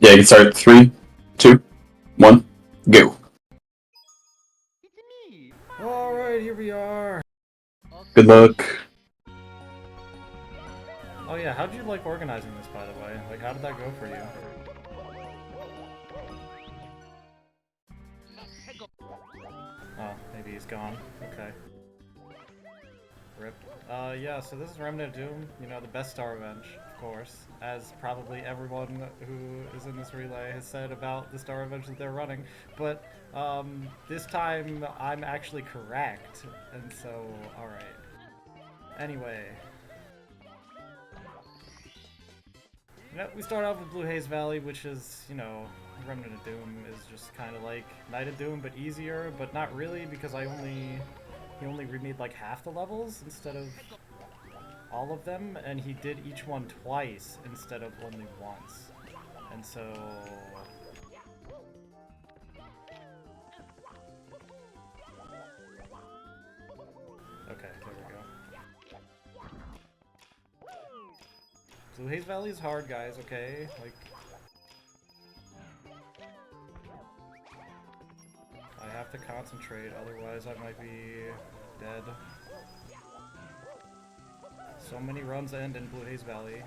Yeah, you can start. 3, 2, 1, go. Alright, here we are. Good luck. Oh yeah, how'd you like organizing this, by the way? Like, how did that go for you? Oh, maybe he's gone. Okay. Rip. Yeah, so this is Remnant Doom, you know, the best Star Revenge, of course, as probably everyone who is in this relay has said about the Star Revenge that they're running, but, this time I'm actually correct, and so, alright. Anyway. We start off with Blue Haze Valley, which is, you know, Remnant of Doom is just kind of like Night of Doom, but easier, but not really, because he only remade like half the levels instead of all of them, and he did each one twice instead of only once. And so... Okay, there we go. Blue Haze Valley is hard, guys, okay? Like... I have to concentrate, otherwise I might be dead. So many runs end in Blue Haze Valley.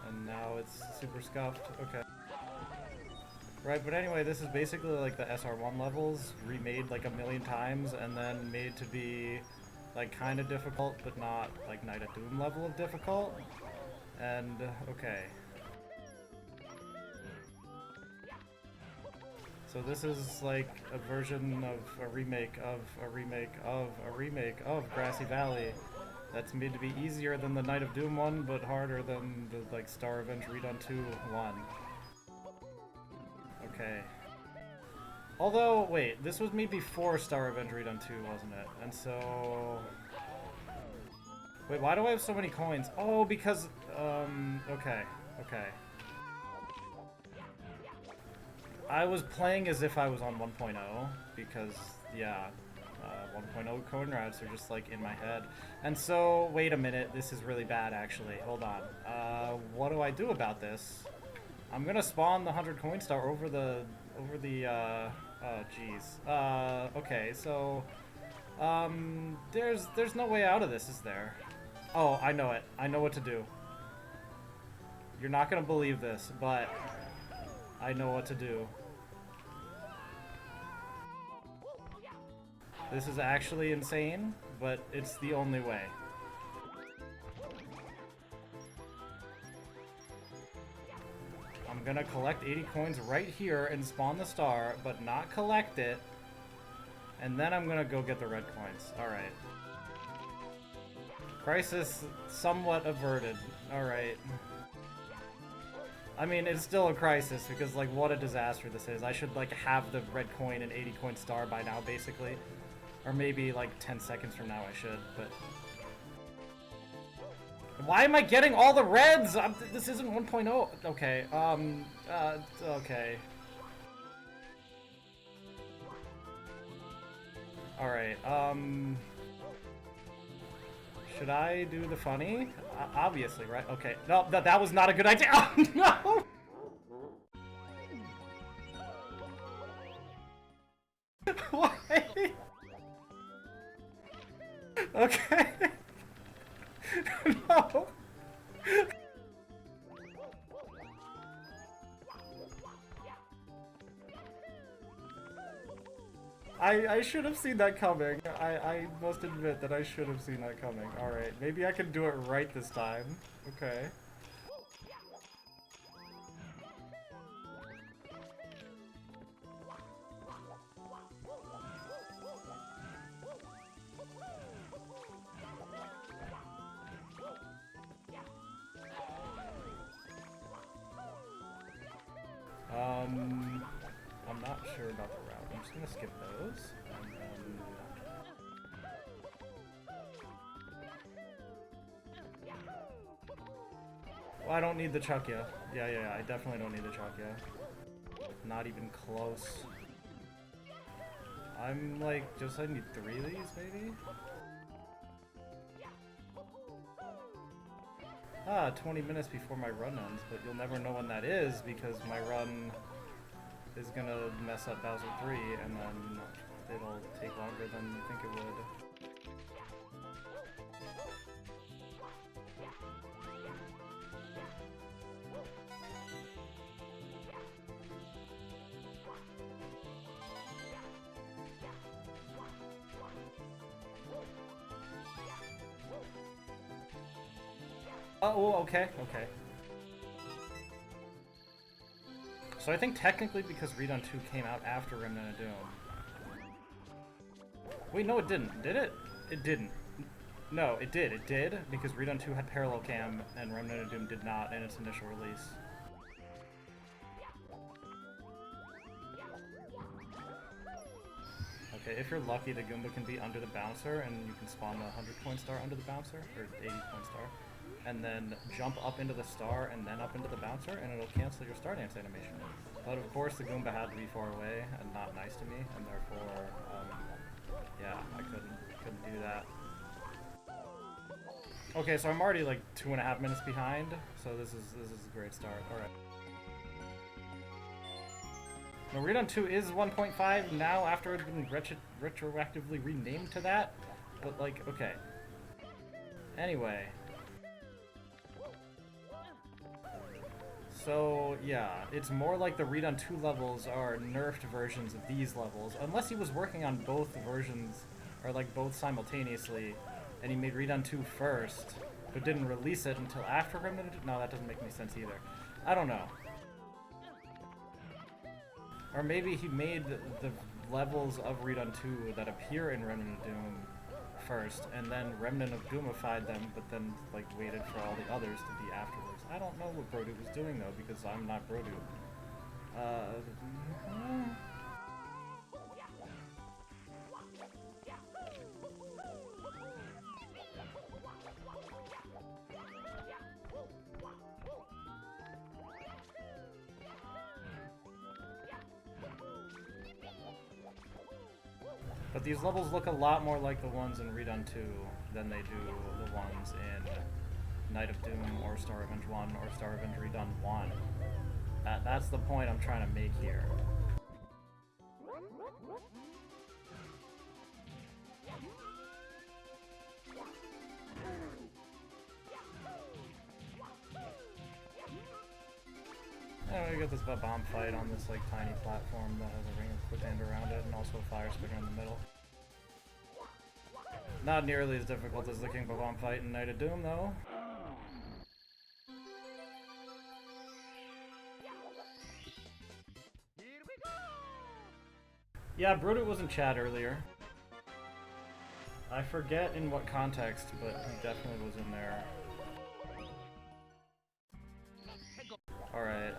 And now it's super scuffed. Okay. Right, but anyway, this is basically like the SR1 levels, remade like a million times, and then made to be like kind of difficult, but not like Night of Doom level of difficult. And, okay. So this is like a version of a remake of a remake of a remake of Grassy Valley that's made to be easier than the Night of Doom one, but harder than the like Star Revenge Redone 2 one. Okay. Although, wait, this was made before Star Revenge Redone 2, wasn't it? And so... Wait, why do I have so many coins? Oh, because, okay, okay. I was playing as if I was on 1.0, because, yeah, 1.0 coin routes are just, like, in my head. And so, wait a minute, this is really bad, actually. Hold on. What do I do about this? I'm gonna spawn the 100 coin star over the, oh, jeez. Okay, so, there's no way out of this, is there? Oh, I know it. I know what to do. You're not gonna believe this, but I know what to do. This is actually insane, but it's the only way. I'm gonna collect 80 coins right here and spawn the star, but not collect it. And then I'm gonna go get the red coins. Alright. Crisis somewhat averted. Alright. I mean, it's still a crisis, because, like, what a disaster this is. I should, like, have the red coin and 80 coin star by now, basically. Or maybe, like, 10 seconds from now I should, but... Why am I getting all the reds? This isn't 1.0. Okay, okay. Alright, should I do the funny? Obviously, right? Okay. No, that was not a good idea. Oh, no! Why? Okay. No. I should have seen that coming. I must admit that I should have seen that coming. Alright, maybe I can do it right this time. Okay. I'm not sure about the route. I'm just gonna skip those. And then... Well, I don't need the Chukya. Yeah, I definitely don't need the Chukya. Not even close. I'm like, I need 3 of these, maybe? 20 minutes before my run ends, but you'll never know when that is because my run is gonna mess up Bowser 3 and then it'll take longer than you think it would. Oh, okay, okay. So I think technically because Redone 2 came out after Remnant of Doom. Wait, no it didn't. Did it? It didn't. No, it did. It did, because Redone 2 had parallel cam and Remnant of Doom did not in its initial release. Okay, if you're lucky, the Goomba can be under the bouncer and you can spawn the 100-point star under the bouncer, or 80-point star. And then jump up into the star and then up into the bouncer, and it'll cancel your star dance animation. But of course, the Goomba had to be far away and not nice to me, and therefore, yeah, I couldn't do that. Okay, so I'm already like 2.5 minutes behind, so this is a great start. All right. Now, Redone 2 is 1.5 now after it's been retroactively renamed to that, but like, okay. Anyway. So, yeah, it's more like the Redone 2 levels are nerfed versions of these levels. Unless he was working on both versions, or like both simultaneously, and he made Redone 2 first, but didn't release it until after Remnant. No, that doesn't make any sense either. I don't know. Or maybe he made the levels of Redone 2 that appear in Remnant of Doom first, and then Remnant of Doomified them, but then like waited for all the others to be afterwards. I don't know what Brodu was doing though, because I'm not Brodu. But these levels look a lot more like the ones in Redone 2 than they do the ones in Night of Doom or Star Revenge 1 or Star Revenge Redone 1. That's the point I'm trying to make here. We got this bomb fight on this like tiny platform that has a ring of quick end around it and also a fire spigot in the middle. Not nearly as difficult as the King Bomb fight in Night of Doom though. Yeah, Brodu was in chat earlier. I forget in what context, but he definitely was in there. Alright,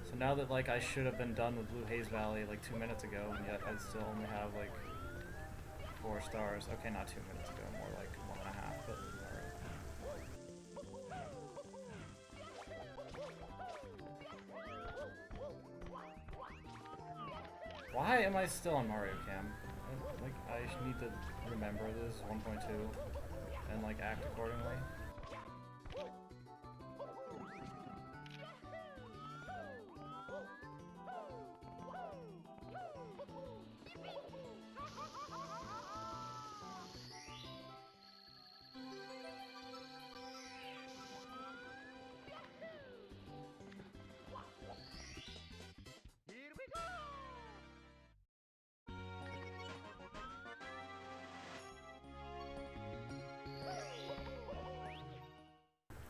so now that, like, I should have been done with Blue Haze Valley, like, 2 minutes ago, and yet I still only have, like, 4 stars. Okay, not 2 minutes ago, more like 1.5, but alright. Why am I still on Mario Cam? Like, I need to remember this is 1.2 and, like, act accordingly.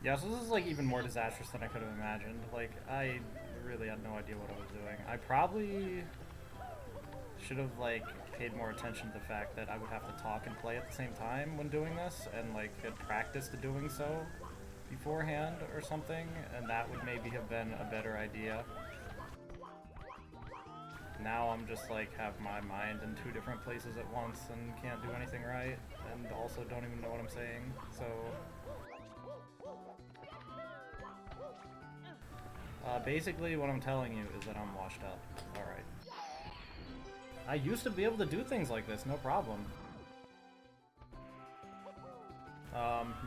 Yeah, so this is like even more disastrous than I could have imagined. Like, I really had no idea what I was doing. I probably should have like paid more attention to the fact that I would have to talk and play at the same time when doing this, and like had practiced doing so beforehand or something, and that would maybe have been a better idea. Now I'm just like have my mind in 2 different places at once and can't do anything right, and also don't even know what I'm saying, so... basically what I'm telling you is that I'm washed up. Alright. I used to be able to do things like this, no problem.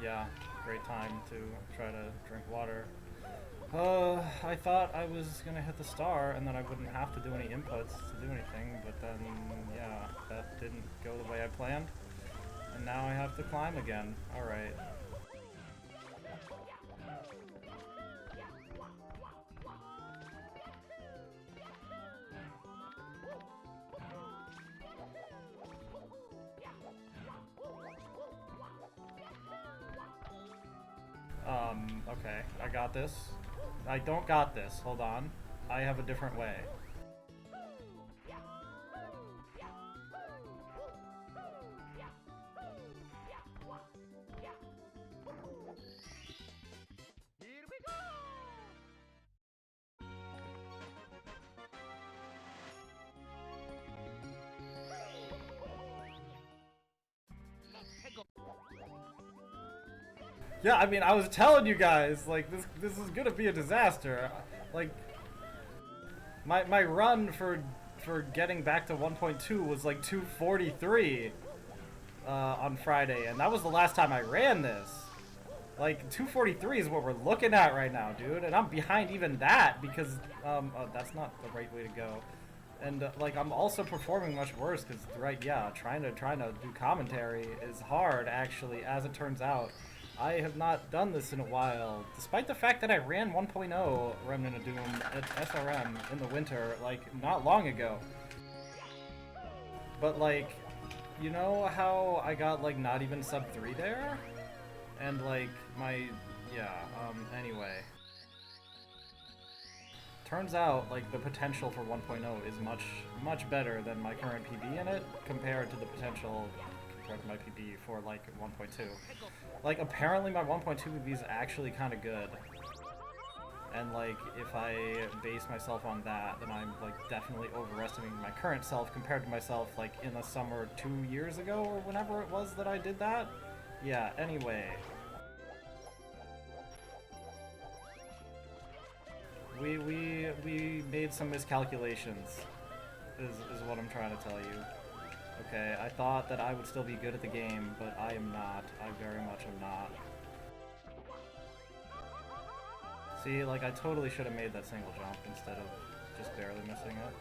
Yeah, great time to try to drink water. I thought I was gonna hit the star and then I wouldn't have to do any inputs to do anything, but then, yeah, that didn't go the way I planned. And now I have to climb again. Alright. Okay, I got this. I don't got this, hold on. I have a different way. Yeah, I mean, I was telling you guys, like, this is gonna be a disaster. Like, my run for getting back to 1.2 was like 2:43 on Friday, and that was the last time I ran this. Like, 2:43 is what we're looking at right now, dude, and I'm behind even that because that's not the right way to go. And like, I'm also performing much worse because, right, yeah, trying to do commentary is hard actually, as it turns out. I have not done this in a while, despite the fact that I ran 1.0 Remnant of Doom at SRM in the winter, like, not long ago. But, like, you know how I got, like, not even sub 3 there? And, like, anyway. Turns out, like, the potential for 1.0 is much better than my current PB in it, compared to the potential compared to my PB for, like, 1.2. Like, apparently my 1.2 PB is actually kind of good. And, like, if I base myself on that, then I'm, like, definitely overestimating my current self compared to myself, like, in the summer 2 years ago, or whenever it was that I did that. Yeah, anyway. We made some miscalculations, is what I'm trying to tell you. Okay, I thought that I would still be good at the game, but I am not. I very much am not. See, like, I totally should have made that single jump instead of just barely missing it.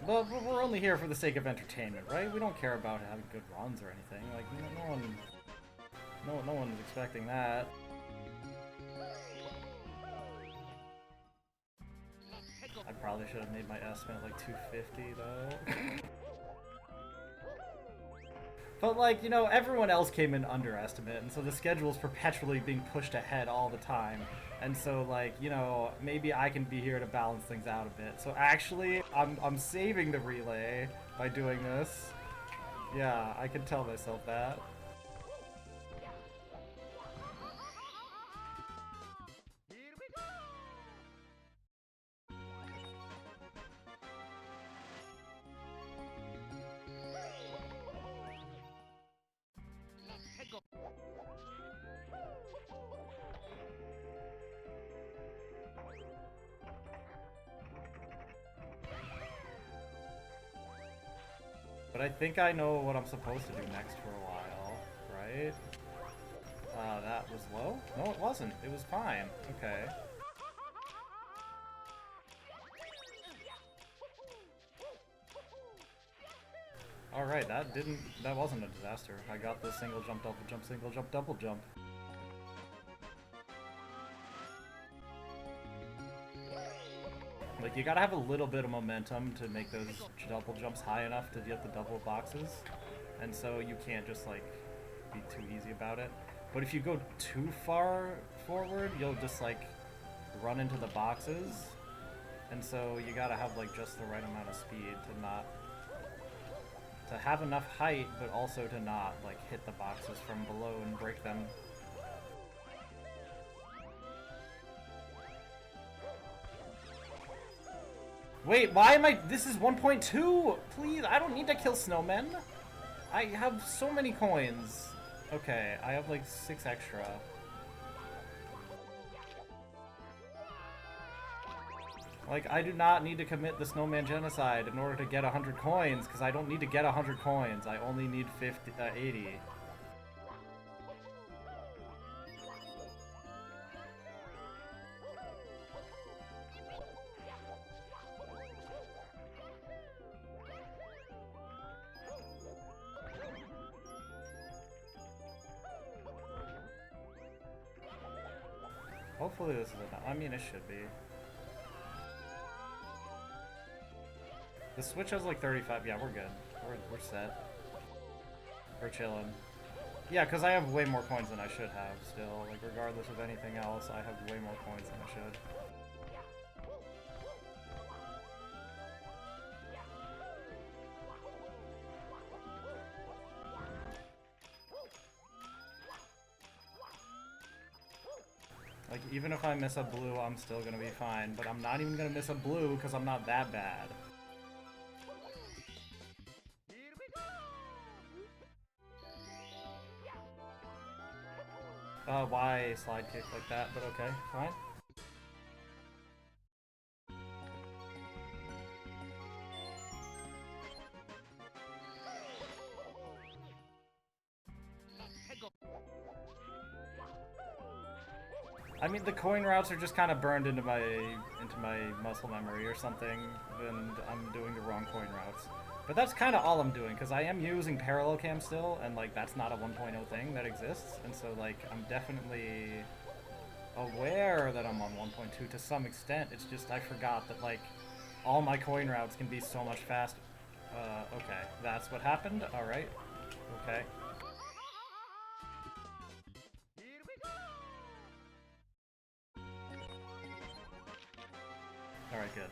But we're only here for the sake of entertainment, right? We don't care about having good runs or anything. Like, no one's expecting that. I probably should have made my estimate like 250 though. But, like, you know, everyone else came in underestimate, and so the schedule's perpetually being pushed ahead all the time. And so, like, you know, maybe I can be here to balance things out a bit. So actually, I'm saving the relay by doing this. Yeah, I can tell myself that. But I think I know what I'm supposed to do next for a while, right? That was low? No, it wasn't. It was fine. Okay. Alright, that wasn't a disaster. I got the single jump, double jump, single jump, double jump. Like, you gotta have a little bit of momentum to make those double jumps high enough to get the double boxes. And so you can't just, like, be too easy about it. But if you go too far forward, you'll just, like, run into the boxes. And so you gotta have, like, just the right amount of speed to have enough height, but also to not, like, hit the boxes from below and break them. Wait, why am I... This is 1.2! Please, I don't need to kill snowmen. I have so many coins. Okay, I have like 6 extra. Like, I do not need to commit the snowman genocide in order to get 100 coins, because I don't need to get 100 coins. I only need 80. Hopefully this is enough. I mean, it should be. The Switch has like 35. Yeah, we're good. We're set. We're chilling. Yeah, because I have way more coins than I should have still. Like, regardless of anything else, I have way more coins than I should. Like, even if I miss a blue, I'm still gonna be fine. But I'm not even gonna miss a blue because I'm not that bad. Why slide kick like that? But okay, fine. I mean, the coin routes are just kind of burned into my muscle memory or something, and I'm doing the wrong coin routes. But that's kind of all I'm doing, because I am using parallel cam still, and like that's not a 1.0 thing that exists, and so like I'm definitely aware that I'm on 1.2 to some extent. It's just I forgot that like all my coin routes can be so much faster. Okay, that's what happened. All right. Okay. Alright, good.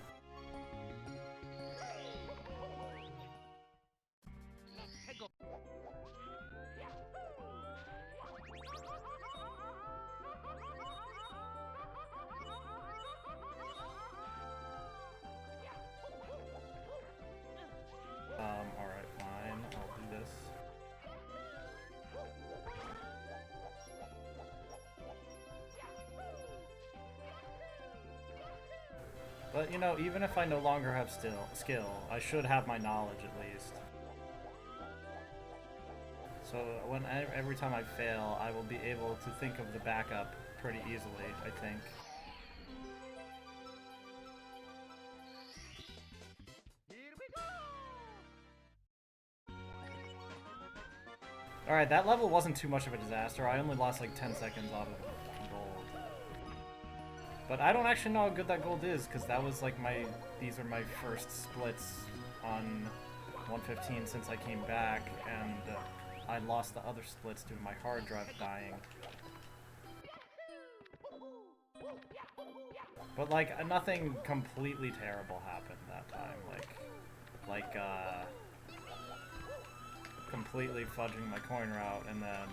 Alright, fine. I'll do this. But, you know, even if I no longer have skill, I should have my knowledge at least. So every time I fail, I will be able to think of the backup pretty easily, I think. Alright, that level wasn't too much of a disaster. I only lost like 10 seconds out of gold. But I don't actually know how good that gold is, because that was like these are my first splits on 115 since I came back, and I lost the other splits due to my hard drive dying. But like, nothing completely terrible happened that time, like completely fudging my coin route and then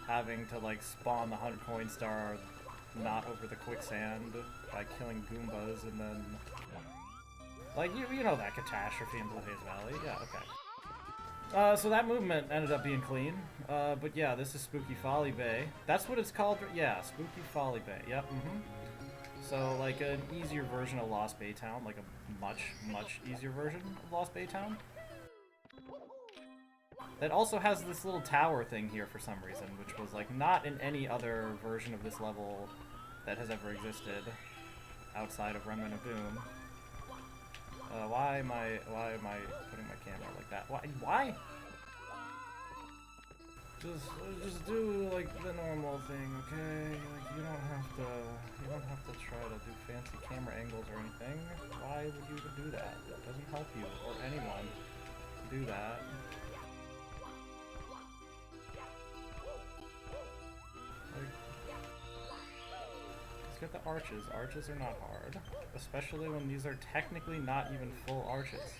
having to like spawn the 100 coin star not over the quicksand by killing Goombas, and then like you know that catastrophe in Blue Haze Valley. Yeah, okay. So that movement ended up being clean. But yeah, this is Spooky Folly Bay. That's what it's called. Yeah, Spooky Folly Bay. Yep. So like an easier version of Lost Baytown, like a much easier version of Lost Baytown. That also has this little tower thing here for some reason, which was like not in any other version of this level that has ever existed outside of Remnant of Doom. Why am I putting my camera like that? Why? Just do like the normal thing, okay? Like you don't have to try to do fancy camera angles or anything. Why would you do that? It doesn't help you or anyone do that. Like, let's get the arches. Arches are not hard, especially when these are technically not even full arches.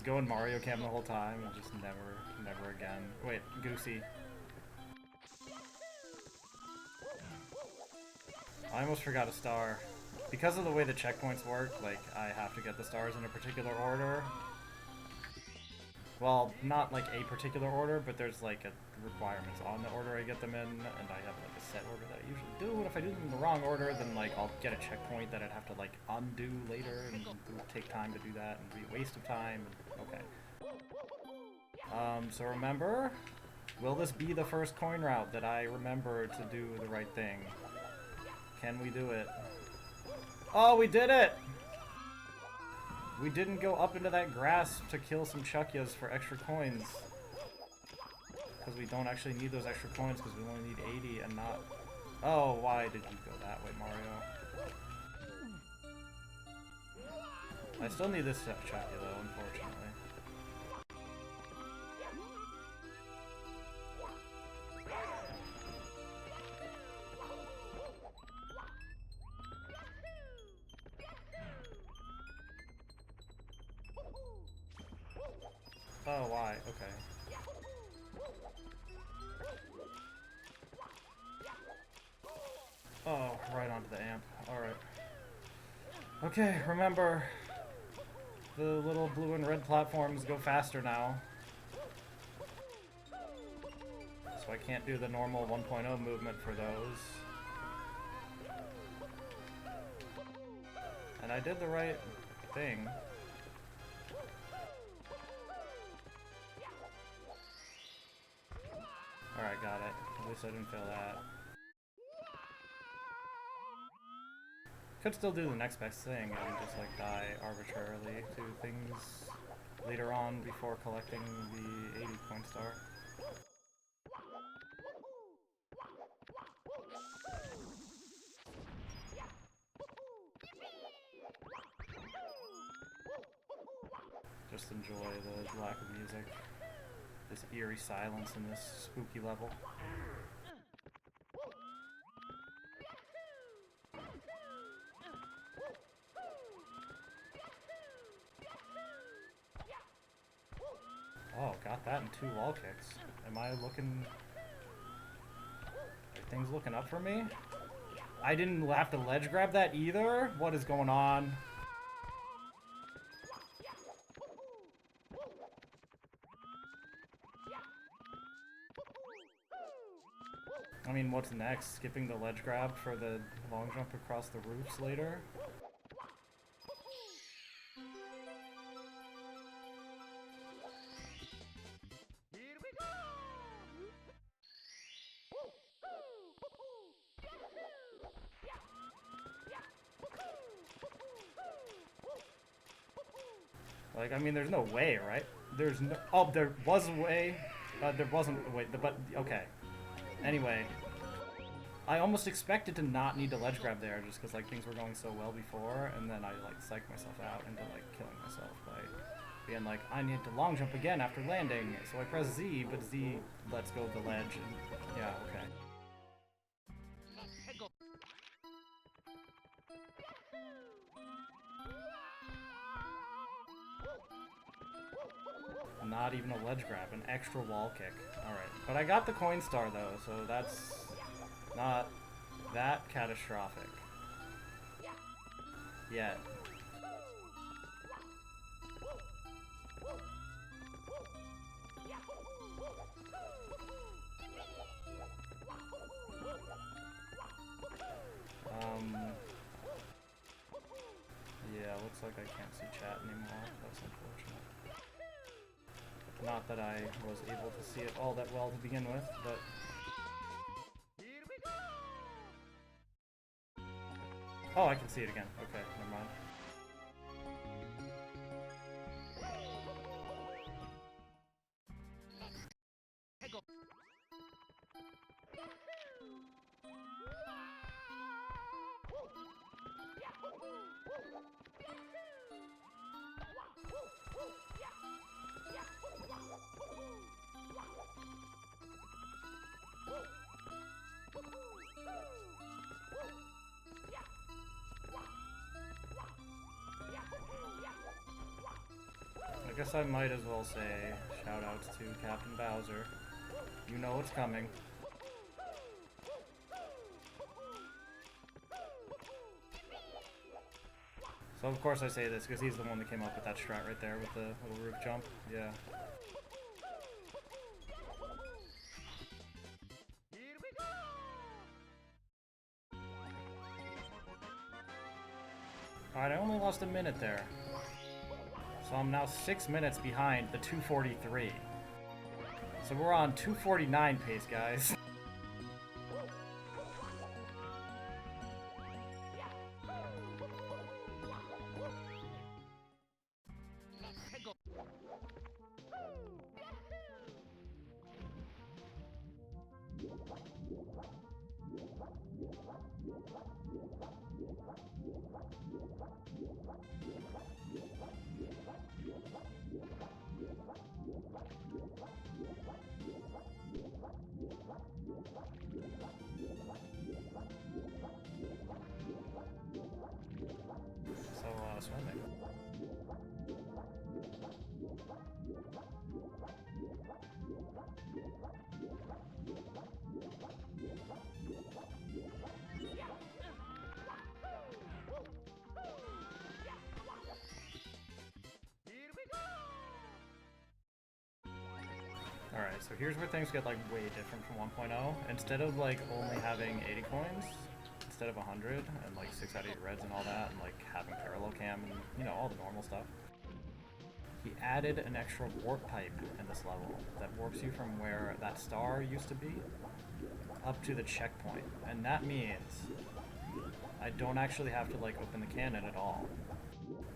just go in Mario Cam the whole time and just never again. Wait, Goosey. I almost forgot a star. Because of the way the checkpoints work, like, I have to get the stars in a particular order. Well, not like a particular order, but there's like a requirements on the order I get them in, and I have like a set order that I usually do, and if I do them in the wrong order, then like I'll get a checkpoint that I'd have to like undo later, and it would take time to do that, and be a waste of time. Okay. So remember, will this be the first coin route that I remember to do the right thing? Can we do it? Oh, we did it! We didn't go up into that grass to kill some Chuckyas for extra coins. Because we don't actually need those extra coins, because we only need 80 and not... Oh, why did you go that way, Mario? I still need this Chuckya, though, unfortunately. Oh, why? Okay. Oh, right onto the amp. Alright. Okay, remember, the little blue and red platforms go faster now. So I can't do the normal 1.0 movement for those. And I did the right thing. Alright, got it. At least I didn't fail that. Could still do the next best thing and just like die arbitrarily to things later on before collecting the 80 coin star. Just enjoy the lack of music. This eerie silence in this spooky level. Oh, got that in 2 wall kicks. Am I looking... Are things looking up for me? I didn't have to ledge grab that either? What is going on? I mean, what's next? Skipping the ledge grab for the long jump across the roofs later? Like, I mean, there's no way, right? There's no... Oh, there was a way. There wasn't a way, but... Okay. Anyway. I almost expected to not need to ledge grab there, just because, like, things were going so well before, and then I, like, psyched myself out into, like, killing myself by being like, I need to long jump again after landing, so I press Z, but Z lets go of the ledge, and... Yeah, okay. Not even a ledge grab, an extra wall kick. Alright, but I got the coin star though, so that's not that catastrophic. Yet. Yeah, looks like I can't see chat anymore. That's unfortunate. Not that I was able to see it all that well to begin with, but... Oh, I can see it again. Okay, never mind. I guess I might as well say shoutouts to Captain Bowser. You know what's coming. So of course I say this because he's the one that came up with that strat right there with the little roof jump. Yeah. Alright, I only lost a minute there. So I'm now 6 minutes behind the 2:43. So we're on 2:49 pace, guys. Swimming. Alright, so here's where things get like way different from 1.0. Instead of like only having 80 coins, instead of 100 and like 6 out of 8 reds and all that, and like having parallel cam and you know all the normal stuff, he added an extra warp pipe in this level that warps you from where that star used to be up to the checkpoint, and that means I don't actually have to like open the cannon at all,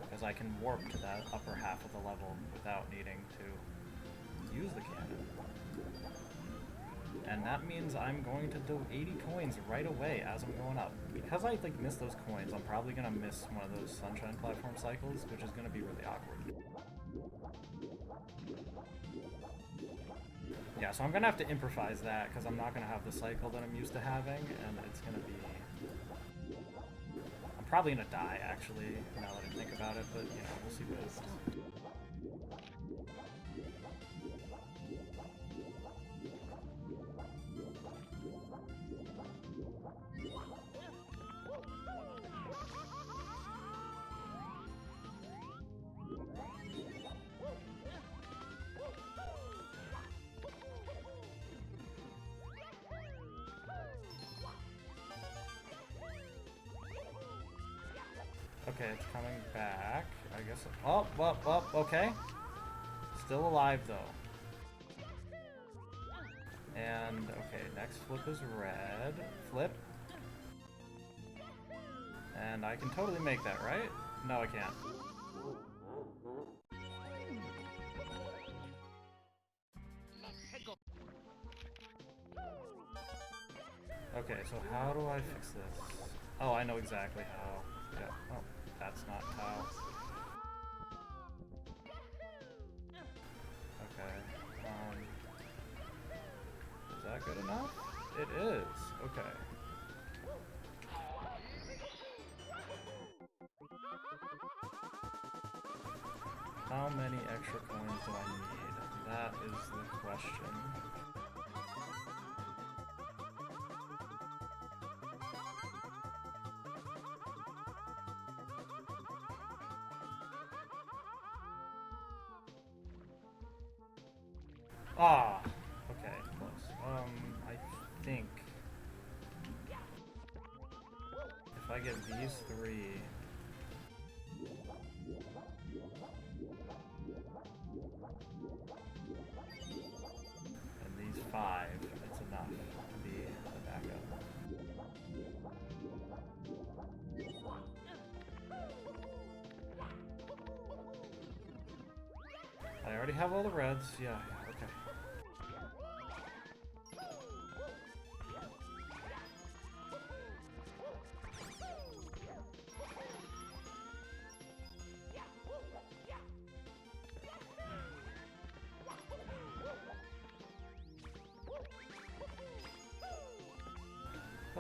because I can warp to that upper half of the level without needing to use the cannon. And that means I'm going to do 80 coins right away as I'm going up. Because I like miss those coins, I'm probably gonna miss one of those sunshine platform cycles, which is gonna be really awkward. Yeah, so I'm gonna have to improvise that because I'm not gonna have the cycle that I'm used to having, and it's gonna be... I'm probably gonna die actually, now that I think about it, but you know, we'll see what it is. Okay, it's coming back. I guess. Oh, okay. Still alive though. And okay, next flip is red. Flip. And I can totally make that, right? No, I can't. Okay, so how do I fix this? Oh, I know exactly how. Yeah. Oh, that's not how. Okay. Is that good enough? It is. Okay. How many extra coins do I need? That is the question. Ah, okay, close. I think if I get these 3, and these 5, it's enough to be the backup. I already have all the reds, yeah, okay.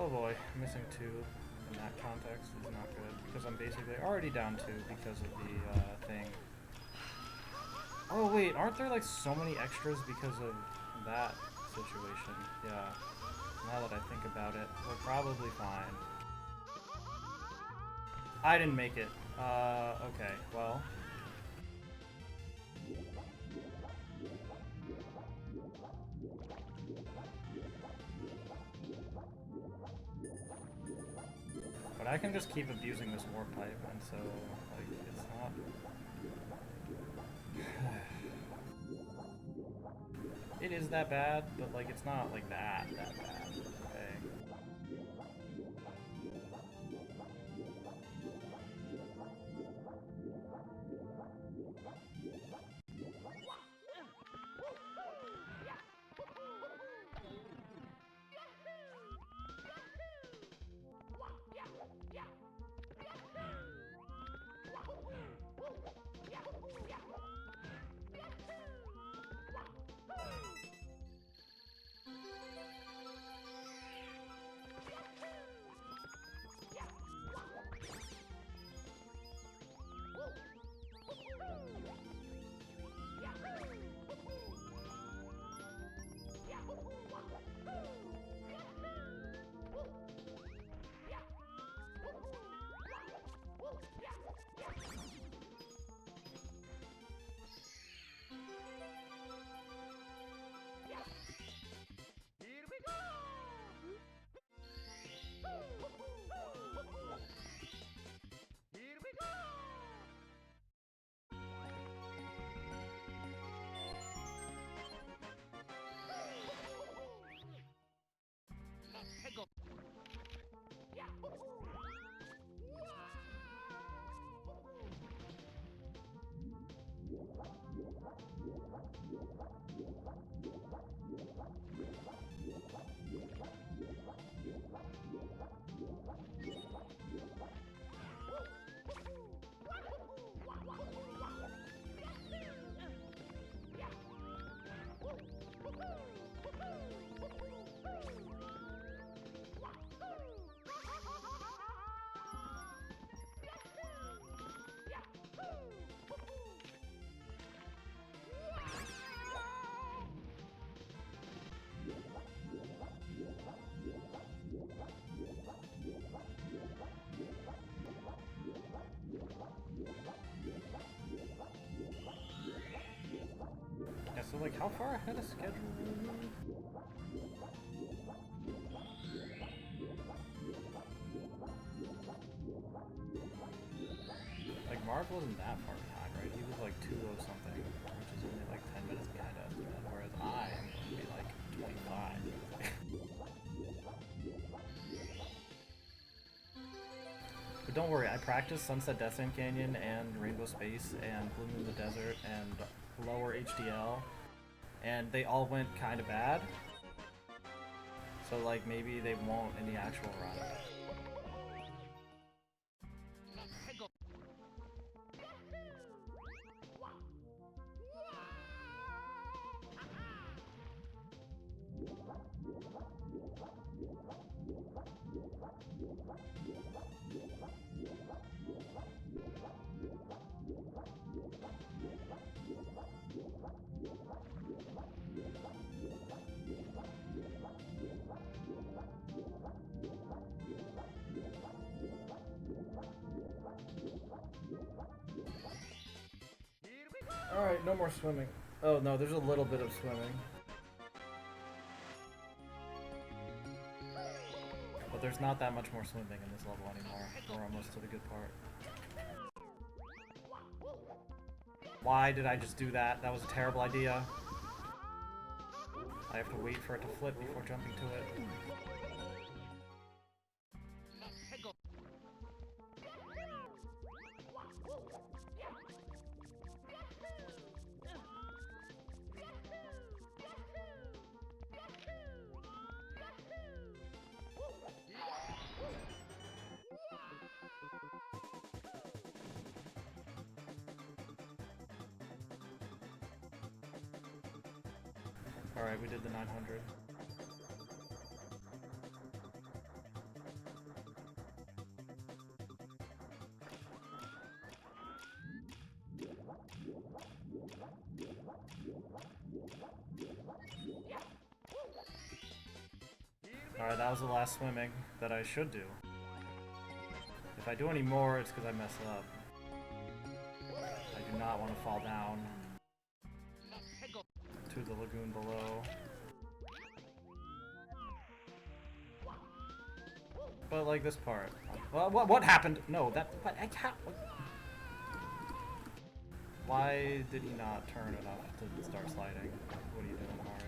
Oh boy, missing 2 in that context is not good, because I'm basically already down 2 because of the thing. Oh wait, aren't there like so many extras because of that situation? Yeah. Now that I think about it, we're probably fine. I didn't make it. Okay, well. But I can just keep abusing this warp pipe, and so, like, it's not... It is that bad, but, like, it's not, like, that bad, okay? Yeah, so, like, how far ahead of schedule are we? Like, Marv wasn't that far behind, right? He was like 2-0 something, which is only like 10 minutes behind us, whereas I am going to be like 25. But don't worry, I practiced Sunset Descent Canyon and Rainbow Space and Blue Moon the Desert and lower HDL, and they all went kind of bad. So, like, maybe they won't in the actual run. Alright, no more swimming. Oh no, there's a little bit of swimming. But there's not that much more swimming in this level anymore. We're almost to the good part. Why did I just do that? That was a terrible idea. I have to wait for it to flip before jumping to it. Alright, we did the 900. Alright, that was the last swimming that I should do. If I do any more, it's because I mess up. I do not want to fall down to the lagoon below. But like this part. What happened? No, that. What? Why did he not turn enough to start sliding? What are you doing, Mario?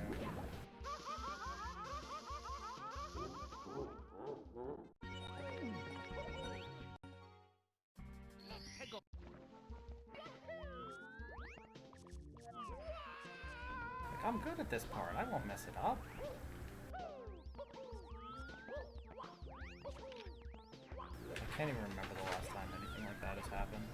Like, I'm good at this part. I won't mess it up. I can't even remember the last time anything like that has happened.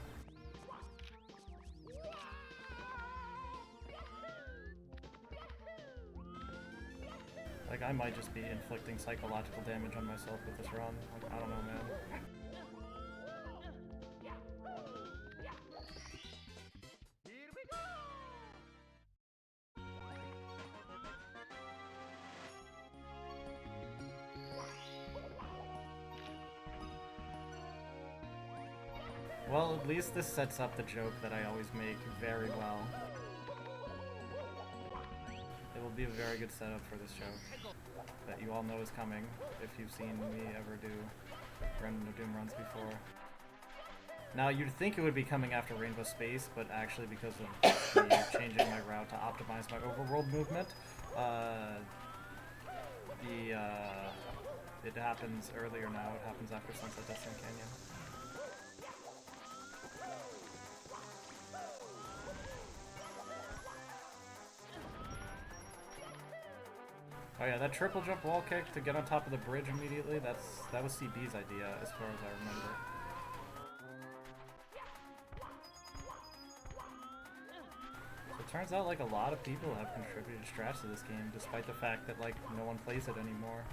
Like, I might just be inflicting psychological damage on myself with this run. Like, I don't know, man. Well, at least this sets up the joke that I always make very well. It will be a very good setup for this joke that you all know is coming if you've seen me ever do Remnant of Doom runs before. Now, you'd think it would be coming after Rainbow Space, but actually because of me changing my route to optimize my overworld movement, it happens earlier now. It happens after Sunset Destiny Canyon. Oh yeah, that triple jump wall kick to get on top of the bridge immediately, that was CB's idea as far as I remember. So it turns out like a lot of people have contributed strats to this game, despite the fact that like no one plays it anymore.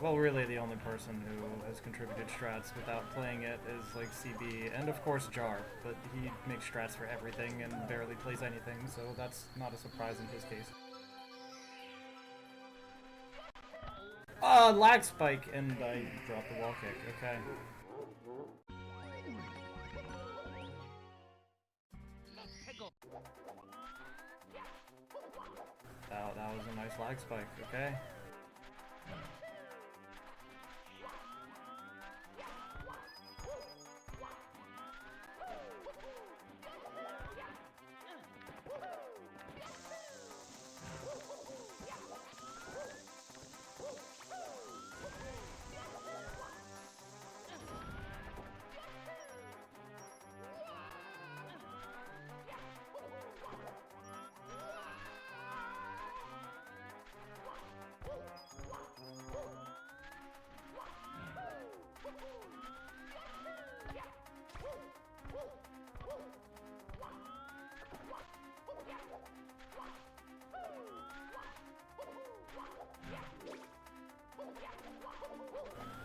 Well, really, the only person who has contributed strats without playing it is, like, CB, and of course Jar, but he makes strats for everything and barely plays anything, so that's not a surprise in his case. Lag spike, and I dropped the wall kick, okay. That was a nice lag spike, okay.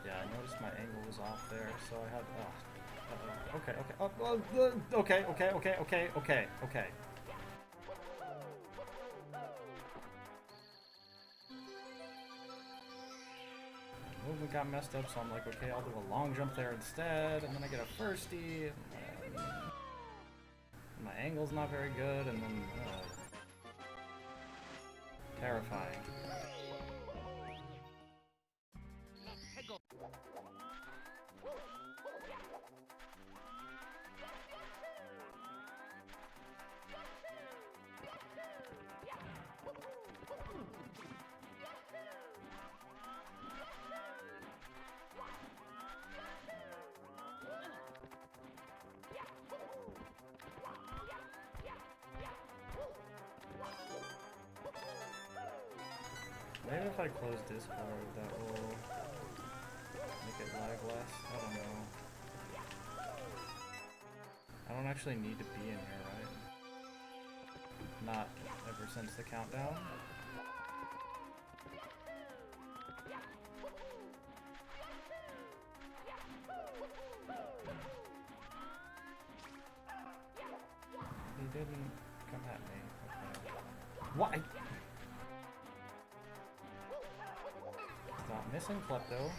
Yeah, I noticed my angle was off there, so I had... Okay. Movement got messed up, so I'm like, okay, I'll do a long jump there instead, and then I get a firstie, and my angle's not very good, and then... terrifying. Maybe if I close Discord, that will make it lag less. I don't know. I don't actually need to be in here, right? Not ever since the countdown. didn't come at me. Okay. What? Stop missing, Klepto.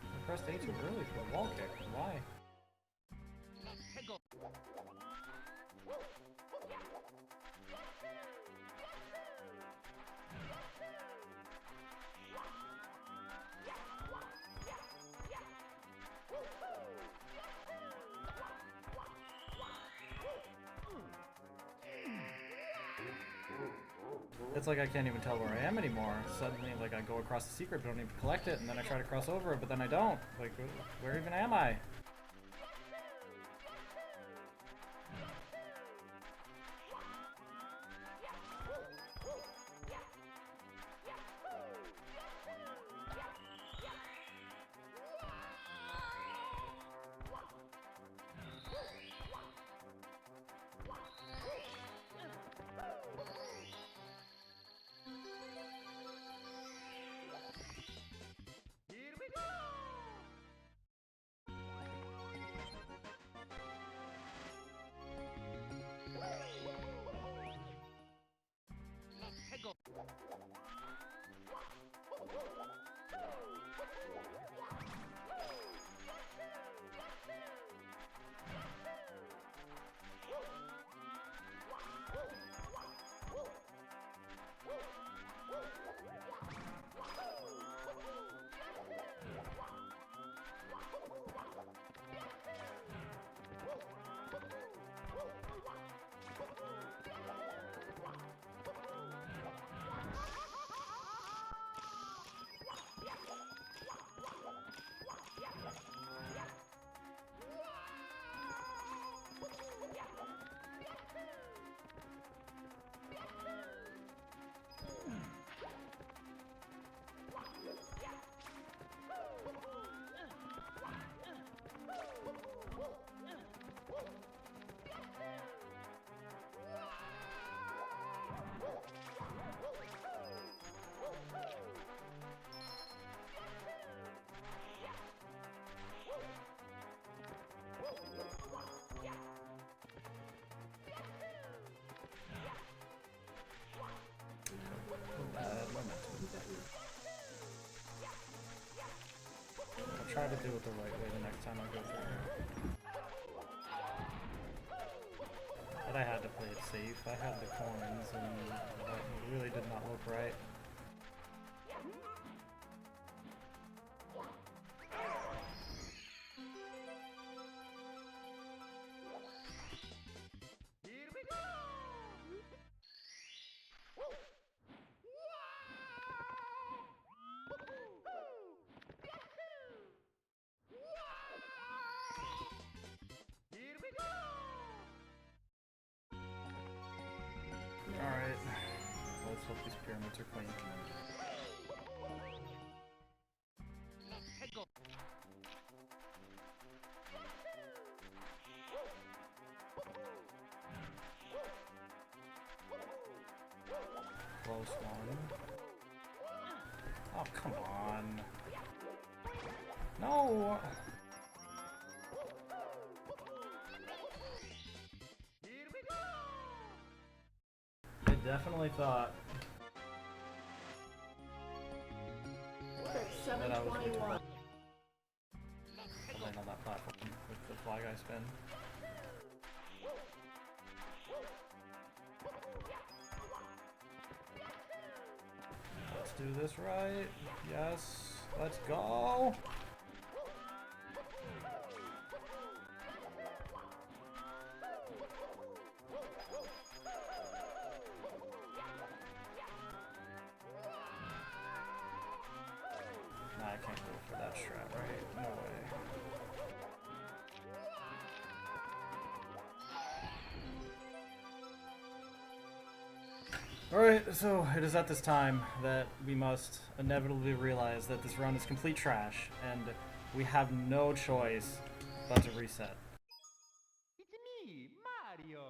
I pressed A too early for the wall kick. Why? It's like I can't even tell where I am anymore. Suddenly, like, I go across the secret but don't even collect it, and then I try to cross over it, but then I don't. Like, where even am I? I'll try to do it the right way the next time I go through here. But I had to play it safe. I had the coins and it really did not look right. Alright, let's hope these pyramids are clean. Close one. Oh, come on. No! I definitely thought that I was going to land on that platform with the fly guy spin. Let's do this right. Yes. Let's go. can't go for that strat, right? No way. Alright, so it is at this time that we must inevitably realize that this run is complete trash, and we have no choice but to reset. It's me, Mario.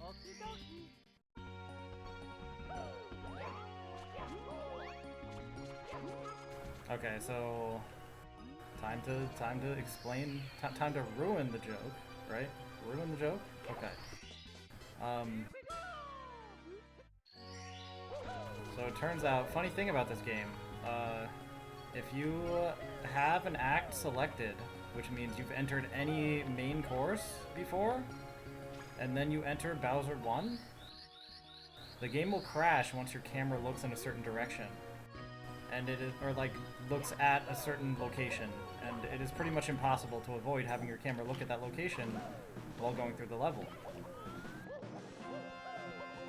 Okie dokie. Okay, so time to explain, time to ruin the joke, right? Ruin the joke? Okay. So it turns out, funny thing about this game, if you have an act selected, which means you've entered any main course before, and then you enter Bowser 1, the game will crash once your camera looks in a certain direction. And it is, or like, looks at a certain location, and it is pretty much impossible to avoid having your camera look at that location while going through the level.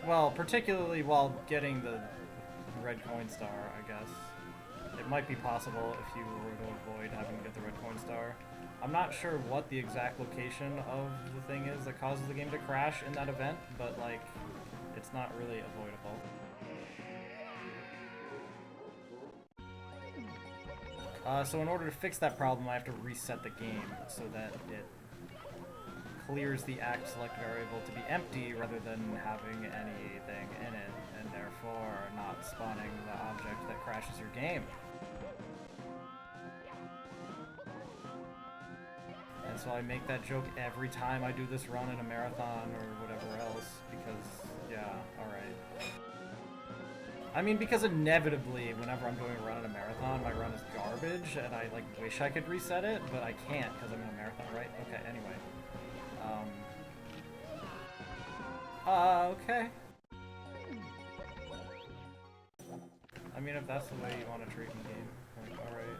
Well, particularly while getting the red coin star, I guess. It might be possible if you were to avoid having to get the red coin star. I'm not sure what the exact location of the thing is that causes the game to crash in that event, but like, it's not really avoidable. So in order to fix that problem, I have to reset the game so that it clears the act select variable to be empty rather than having anything in it, and therefore not spawning the object that crashes your game. And so I make that joke every time I do this run in a marathon or whatever else, because, yeah, alright. I mean, because inevitably, whenever I'm doing a run in a marathon, my run is garbage, and I, like, wish I could reset it, but I can't, because I'm in a marathon, right? Okay, anyway. Okay. I mean, if that's the way you want to treat the game, like, alright.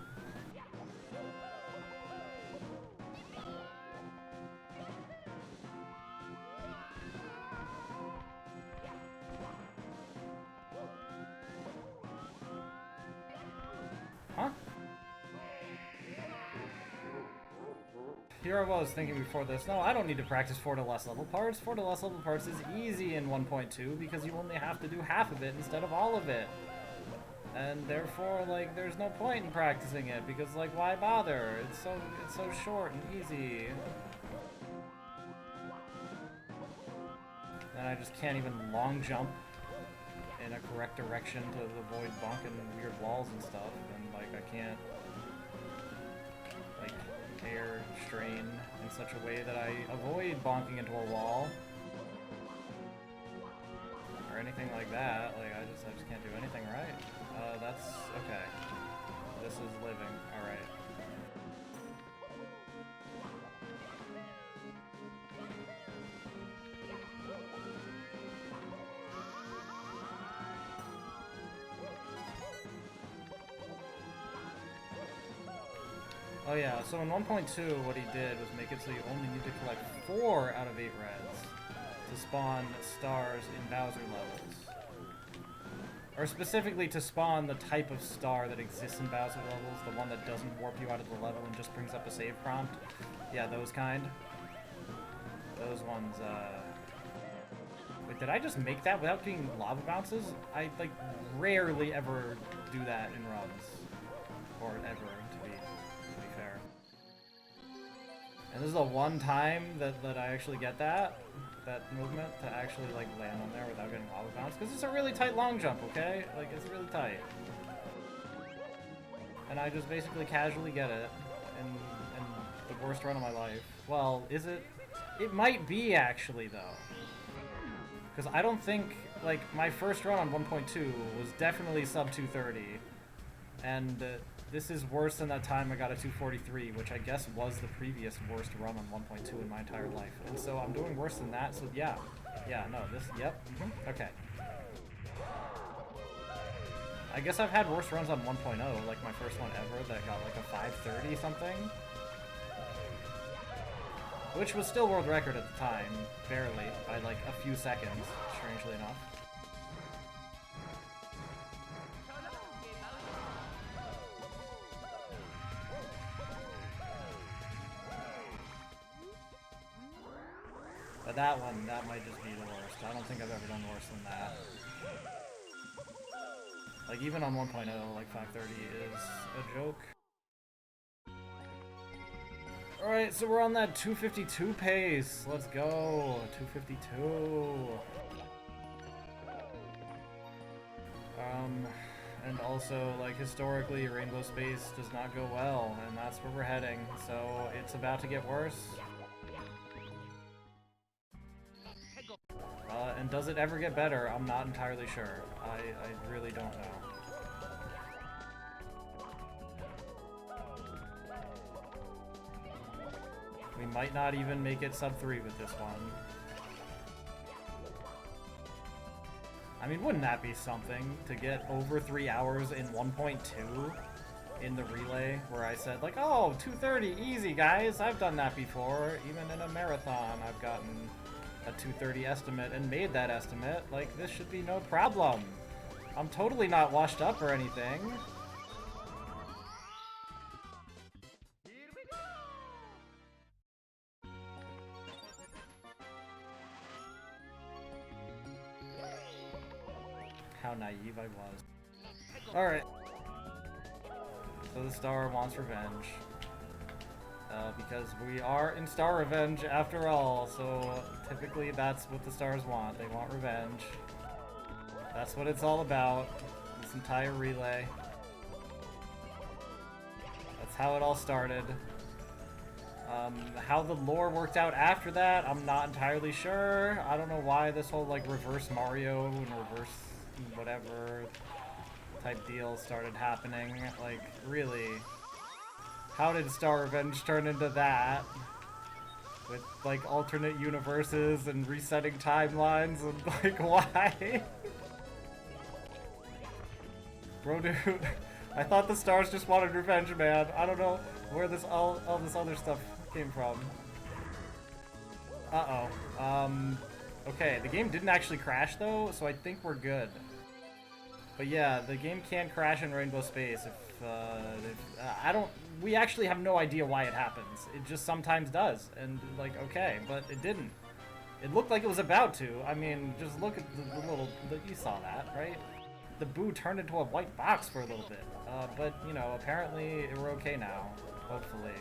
Huh? Here I was thinking before this, no, I don't need to practice 4 to less level parts. 4 to less level parts is easy in 1.2 because you only have to do half of it instead of all of it. And therefore, like, there's no point in practicing it because, like, why bother? It's so short and easy. And I just can't even long jump in a correct direction to avoid bonking weird walls and stuff, and like I can't like air strain in such a way that I avoid bonking into a wall or anything like that. Like I just can't do anything right. That's okay. This is living. All right. Oh yeah, so in 1.2 what he did was make it so you only need to collect 4 out of 8 reds to spawn stars in Bowser levels. Or specifically to spawn the type of star that exists in Bowser levels, the one that doesn't warp you out of the level and just brings up a save prompt. Yeah, those kind. Those ones, Wait, did I just make that without getting lava bounces? I, like, rarely ever do that in runs. Or ever, to be fair. And this is the one time that I actually get that movement to actually like land on there without getting lava bounce, because it's a really tight long jump, okay? Like, it's really tight. And I just basically casually get it in the worst run of my life. Well, is it? It might be, actually, though. Because I don't think, like, my first run on 1.2 was definitely sub 230. And this is worse than that time I got a 243, which I guess was the previous worst run on 1.2 in my entire life. And so I'm doing worse than that, so yeah. Yeah, no, this, yep, okay. I guess I've had worse runs on 1.0, like my first one ever that got like a 530 something. Which was still world record at the time, barely, by like a few seconds, strangely enough. But that one, that might just be the worst. I don't think I've ever done worse than that. Like, even on 1.0, like 530 is a joke. Alright, so we're on that 252 pace. Let's go. 252. And also, like, historically, Rainbow Space does not go well, and that's where we're heading. So, it's about to get worse. And does it ever get better? I'm not entirely sure. I really don't know. We might not even make it sub 3 with this one. I mean, wouldn't that be something to get over 3 hours in 1.2 in the relay where I said like, oh, 2:30, easy guys, I've done that before. Even in a marathon, I've gotten a 2:30 estimate and made that estimate. Like, this should be no problem. I'm totally not washed up or anything. How naive I was. Alright. So the star wants revenge. Because we are in Star Revenge after all, so typically that's what the stars want. They want revenge. That's what it's all about, this entire relay. That's how it all started. How the lore worked out after that, I'm not entirely sure. I don't know why this whole like reverse Mario and reverse whatever type deal started happening. Like, really? How did Star Revenge turn into that? With, like, alternate universes and resetting timelines and, like, why? Bro, dude, I thought the stars just wanted revenge, man. I don't know where this all this other stuff came from. Uh-oh. Okay, the game didn't actually crash, though, so I think we're good. But yeah, the game can crash in Rainbow Space if we actually have no idea why it happens. It just sometimes does, and like, okay, but it didn't. It looked like it was about to. I mean, just look at the little, you saw that, right? The boo turned into a white box for a little bit. But, you know, apparently we're okay now, hopefully.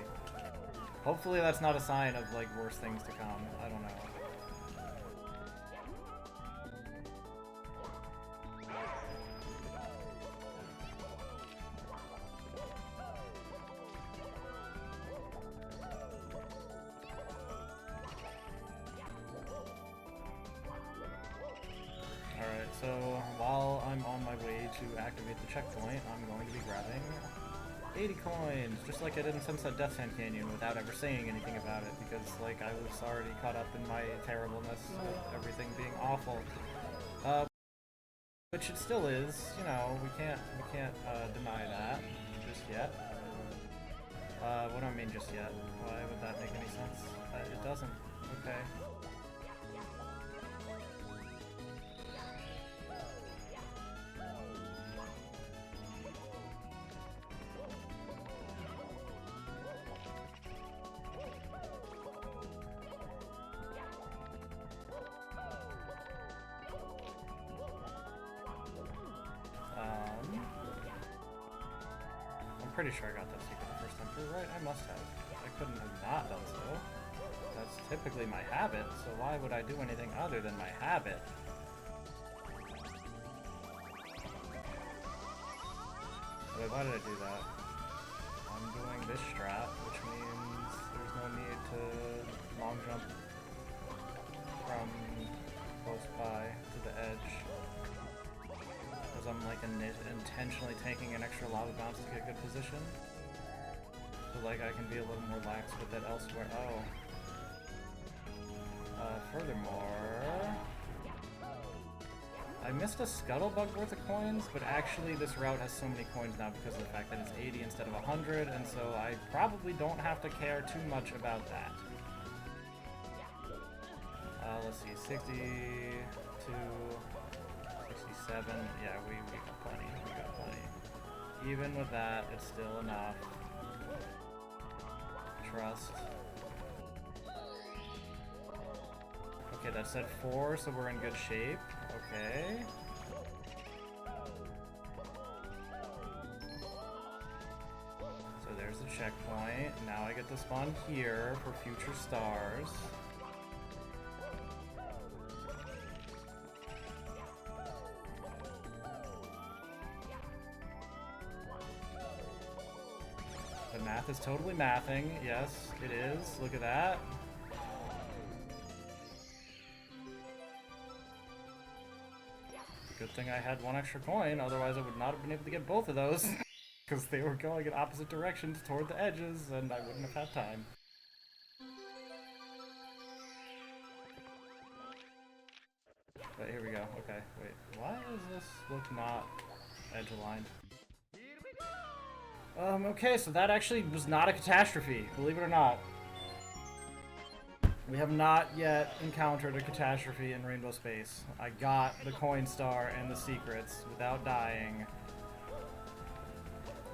Hopefully that's not a sign of, like, worse things to come. I don't know. So while I'm on my way to activate the checkpoint, I'm going to be grabbing 80 coins, just like I did in Sunset Death Sand Canyon without ever saying anything about it, because like I was already caught up in my terribleness of everything being awful. Which it still is, you know, we can't deny that just yet. What do I mean just yet? Why would that make any sense? It doesn't. Okay. I'm pretty sure I got that secret the first time through, right? I must have. I couldn't have not done so. That's typically my habit, so why would I do anything other than my habit? Wait, why did I do that? I'm doing this strat, which means there's no need to long jump from close by to the edge. Because I'm like intentionally taking an extra lava bounce to get good position. So like I can be a little more lax with it elsewhere. Oh. Furthermore, I missed a Scuttlebug worth of coins, but actually this route has so many coins now because of the fact that it's 80 instead of 100, and so I probably don't have to care too much about that. Let's see, 62, 67, yeah, we got plenty, Even with that, it's still enough. Trust. Okay, that's at 4, so we're in good shape. Okay. So there's the checkpoint. Now I get to spawn here for future stars. The math is totally mathing. Yes, it is. Look at that. Good thing I had 1 extra coin, otherwise I would not have been able to get both of those. Because they were going in opposite directions toward the edges, and I wouldn't have had time. But here we go. Okay, wait. Why does this look not edge-aligned? Okay, so that actually was not a catastrophe, believe it or not. We have not yet encountered a catastrophe in Rainbow Space. I got the coin star and the secrets without dying.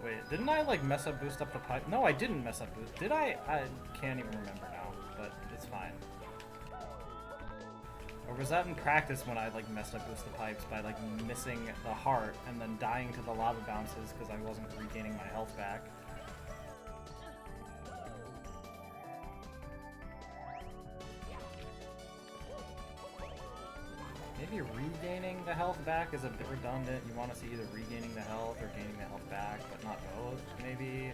Wait, didn't I, like, mess up boost up the pipe? No, I didn't mess up boost. Did I? I can't even remember now, but it's fine. Or was that in practice when I, like, messed up boost the pipes by, like, missing the heart and then dying to the lava bounces because I wasn't regaining my health back? Maybe regaining the health back is a bit redundant. You want to see either regaining the health or gaining the health back, but not both. Maybe,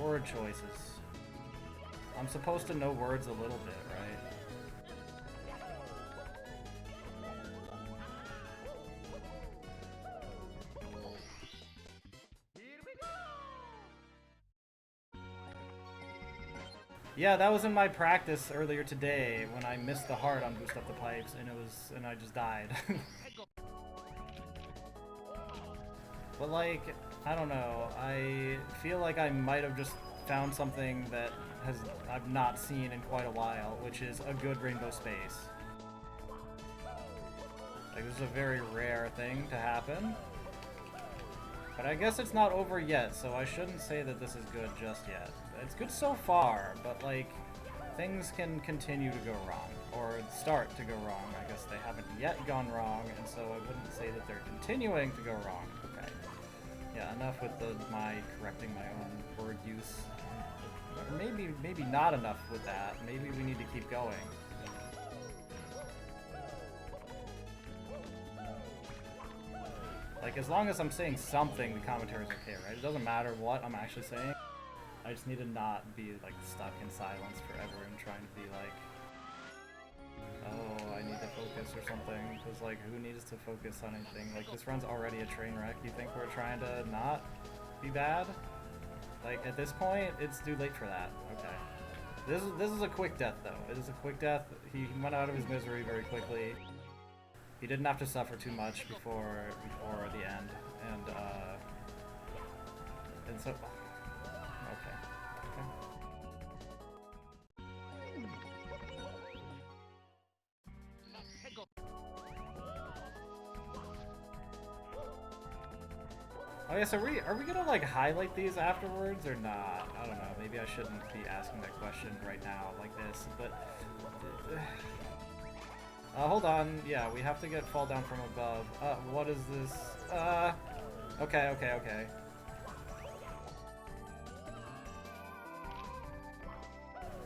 word choices. I'm supposed to know words a little bit, right? Yeah, that was in my practice earlier today when I missed the heart on Boost Up the Pipes, and I just died. But like, I don't know, I feel like I might have just found something that I've not seen in quite a while, which is a good Rainbow Space. Like, this is a very rare thing to happen. But I guess it's not over yet, so I shouldn't say that this is good just yet. It's good so far, but like, things can continue to go wrong, or start to go wrong. I guess they haven't yet gone wrong, and so I wouldn't say that they're continuing to go wrong. Okay. Yeah, enough with my correcting my own word use. Or maybe not enough with that. Maybe we need to keep going. Like, as long as I'm saying something, the commentary is okay, right? It doesn't matter what I'm actually saying. I just need to not be, like, stuck in silence forever and trying to be like, oh, I need to focus or something. Because, like, who needs to focus on anything? Like, this run's already a train wreck. You think we're trying to not be bad? Like, at this point, it's too late for that. Okay. This is a quick death, though. It is a quick death. He went out of his misery very quickly. He didn't have to suffer too much before the end, and so okay. Oh yeah, so are we gonna like highlight these afterwards or not? I don't know. Maybe I shouldn't be asking that question right now like this, but. Hold on. Yeah, we have to fall down from above. What is this? Okay.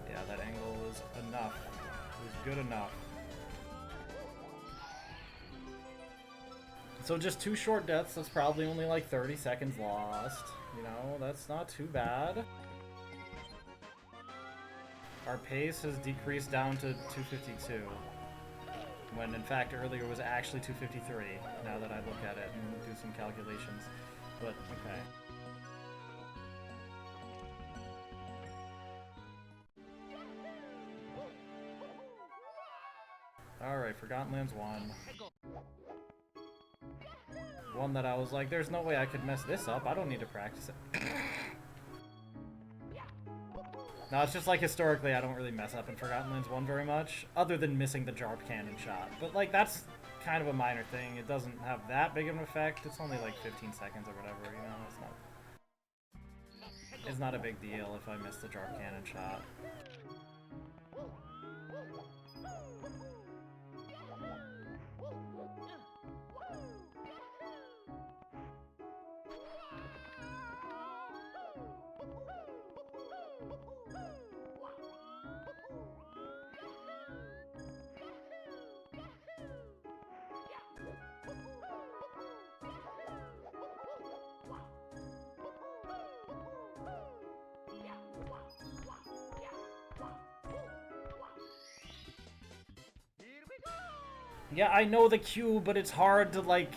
Yeah, that angle was enough. It was good enough. So just 2 short deaths, that's probably only like 30 seconds lost. You know, that's not too bad. Our pace has decreased down to 252. When in fact earlier was actually 253, now that I look at it and do some calculations. But, okay. Alright, Forgotten Lands 1. One that I was like, there's no way I could mess this up, I don't need to practice it. No, it's just like historically I don't really mess up in Forgotten Lands 1 very much, other than missing the Jarp Cannon shot. But like, that's kind of a minor thing. It doesn't have that big of an effect. It's only like 15 seconds or whatever, you know? It's not a big deal if I miss the Jarp Cannon shot. Yeah, I know the cue, but it's hard to, like,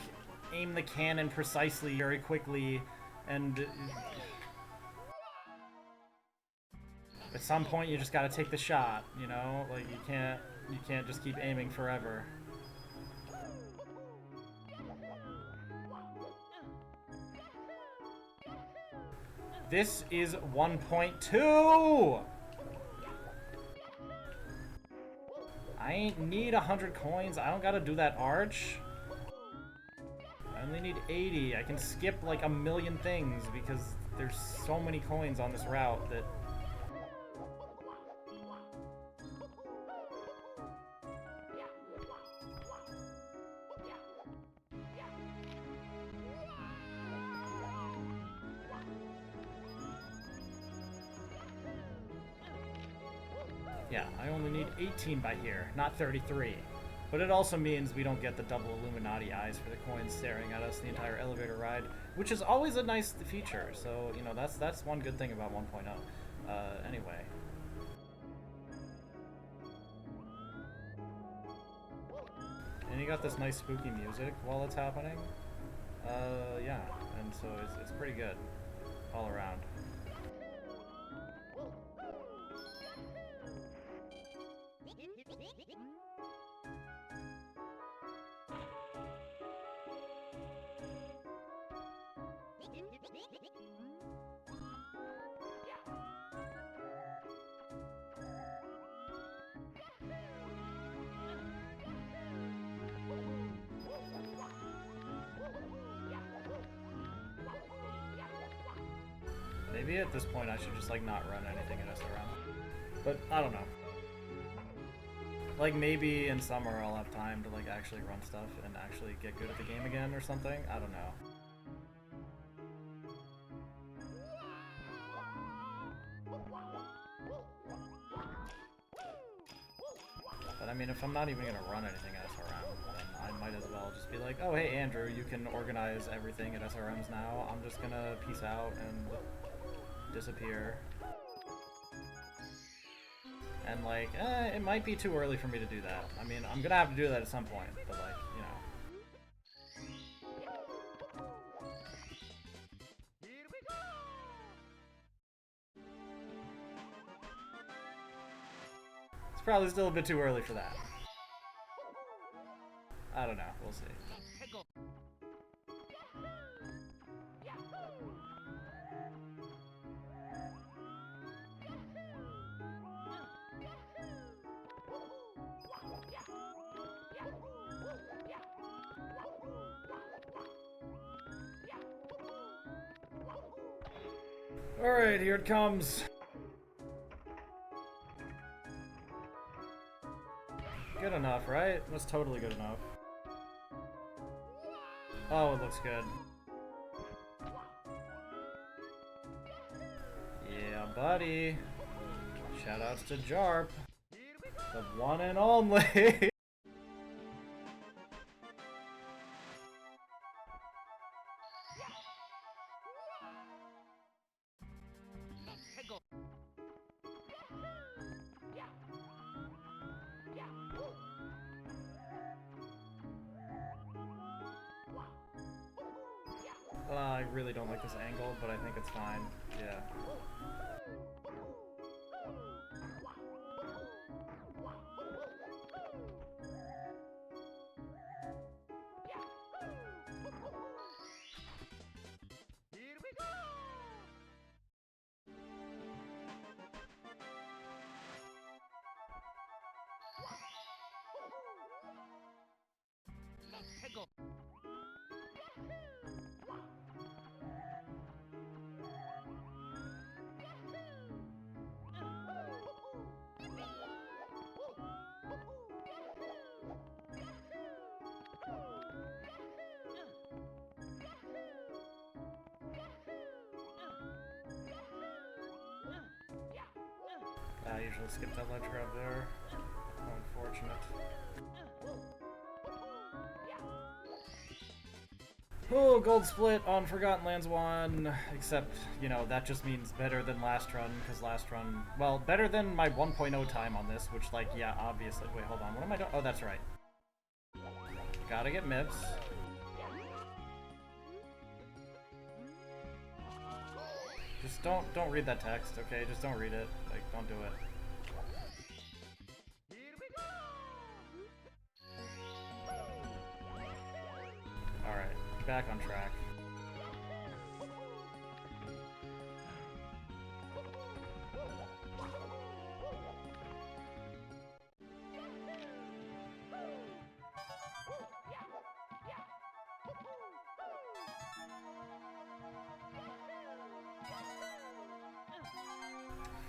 aim the cannon precisely very quickly, and at some point you just gotta take the shot, you know? Like, you can't just keep aiming forever. This is 1.2! I ain't need 100 coins. I don't gotta do that arch. I only need 80. I can skip like a million things because there's so many coins on this route that... Yeah, I only need 18 by here, not 33. But it also means we don't get the double Illuminati eyes for the coins staring at us the entire elevator ride, which is always a nice feature. So, you know, that's one good thing about 1.0. Anyway. And you got this nice spooky music while it's happening. Yeah, and so it's pretty good all around. Maybe at this point I should just like not run anything in SRM. But I don't know. Like maybe in summer I'll have time to like actually run stuff and actually get good at the game again or something. I don't know. But I mean, if I'm not even gonna run anything at SRM, then I might as well just be like, oh hey Andrew, you can organize everything at SRMs now. I'm just gonna peace out and disappear. And like, it might be too early for me to do that. I mean, I'm gonna have to do that at some point, but like, you know. Here we go! It's probably still a bit too early for that. I don't know, we'll see. Alright, here it comes. Good enough, right? That's totally good enough. Oh, it looks good. Yeah, buddy. Shoutouts to Jarp. The one and only. I really don't like this angle, but I think it's fine. Yeah. Here we go! I usually skip that ledge grab there. How unfortunate. Oh, gold split on Forgotten Lands 1. Except, you know, that just means better than last run, because last run... Well, better than my 1.0 time on this, which, like, yeah, obviously... Wait, hold on. What am I doing? Oh, that's right. Gotta get MIPS. Just don't read that text, okay? Just don't read it. Like, don't do it. Alright, back on track.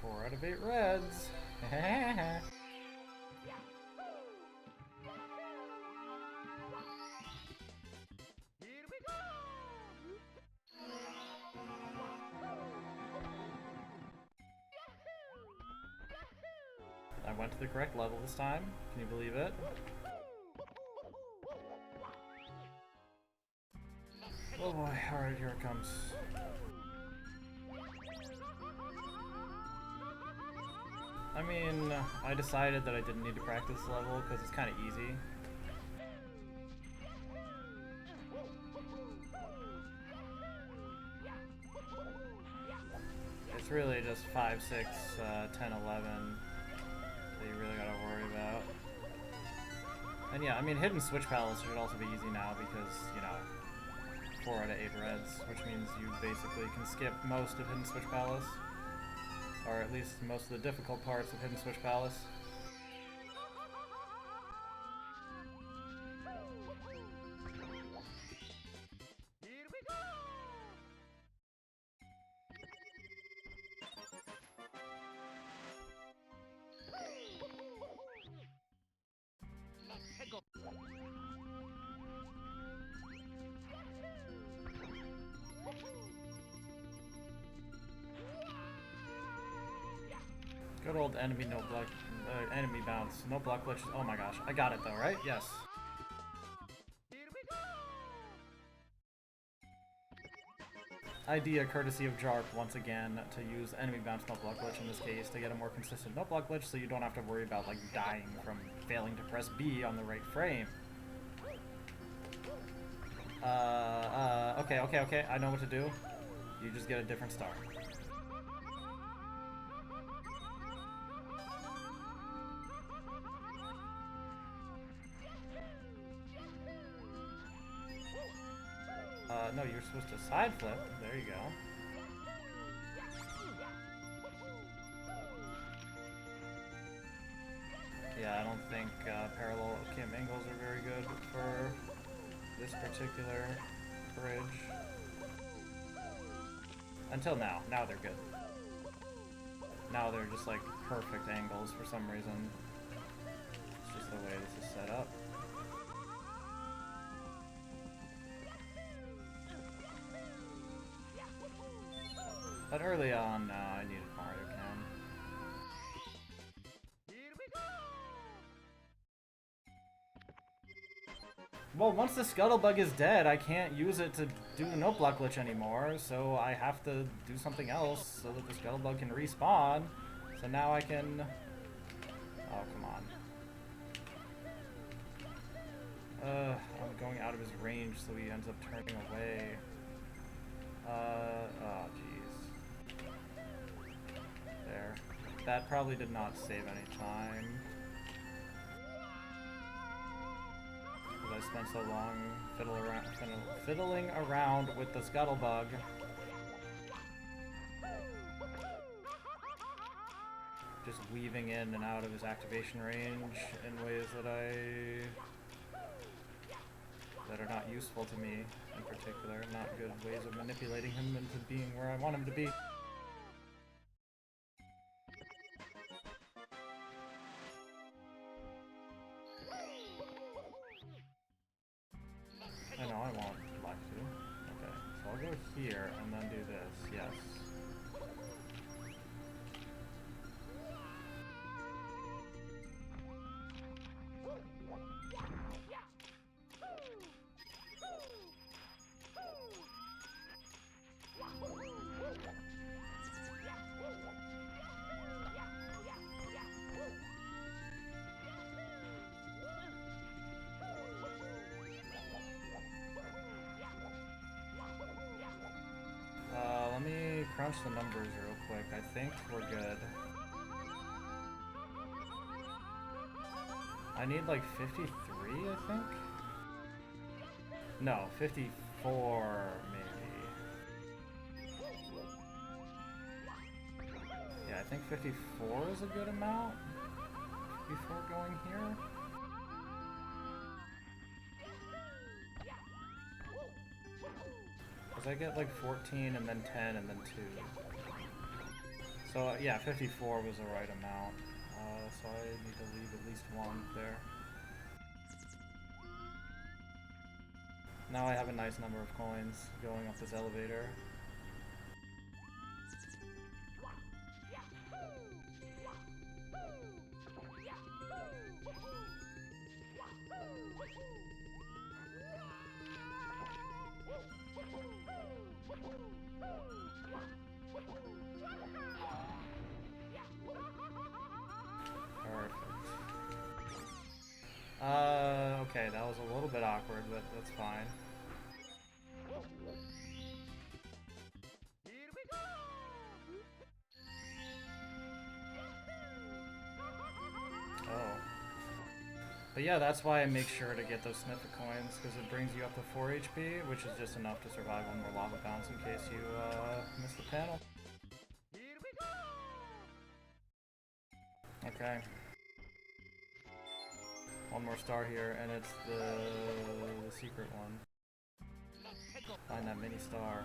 4 out of 8 reds. I went to the correct level this time. Can you believe it? Oh boy, alright, here it comes. I mean, I decided that I didn't need to practice this level because it's kind of easy. It's really just 5, 6, 10, 11 that you really gotta worry about. And yeah, I mean, Hidden Switch Palace should also be easy now because, you know, 4 out of 8 reds, which means you basically can skip most of Hidden Switch Palace. Or at least most of the difficult parts of Hidden Switch Palace. Here we go! Good old enemy no block, enemy bounce, no block glitches. Oh my gosh, I got it though, right? Yes. Here we go! Idea courtesy of Jarp once again to use enemy bounce no block glitch in this case to get a more consistent no block glitch so you don't have to worry about like dying from failing to press B on the right frame. Okay, I know what to do. You just get a different star. No, you're supposed to side flip. There you go. Yeah, I don't think parallel cam angles are very good for this particular bridge. Until now. Now they're good. Now they're just like perfect angles for some reason. It's just the way this is set up. But early on, I needed Mario Cam. Here we go! Well, once the Scuttlebug is dead, I can't use it to do the no block glitch anymore, so I have to do something else so that the Scuttlebug can respawn. So now I can... Oh, come on. I'm going out of his range, so he ends up turning away. Oh, jeez. There. That probably did not save any time. Because I spent so long fiddling around with the Scuttlebug. Just weaving in and out of his activation range in ways that are not useful to me in particular. Not good ways of manipulating him into being where I want him to be. I know, I won't like to. Okay, so I'll go here and then do this, yes. crunch the numbers real quick. I think we're good. I need like 53, I think? No, 54 maybe. Yeah, I think 54 is a good amount before going here. Because I get like 14 and then 10 and then 2. So yeah, 54 was the right amount. So I need to leave at least 1 there. Now I have a nice number of coins going up this elevator. Okay, that was a little bit awkward, but that's fine. Here we go! Oh. But yeah, that's why I make sure to get those snippet coins, because it brings you up to 4 HP, which is just enough to survive one more lava bounce in case you miss the panel. Here we go! Okay. One more star here, and it's the secret one. Find that mini star.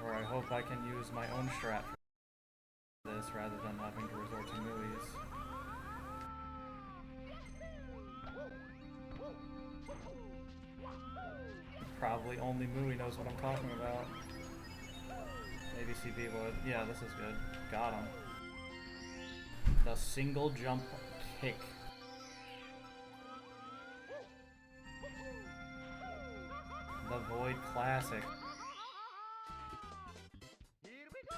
Or I hope I can use my own strat for this rather than having to resort to Mui's. Probably only Mui knows what I'm talking about. Maybe CB would. Yeah, this is good. Got him. The single jump kick. The Void Classic. Here we go!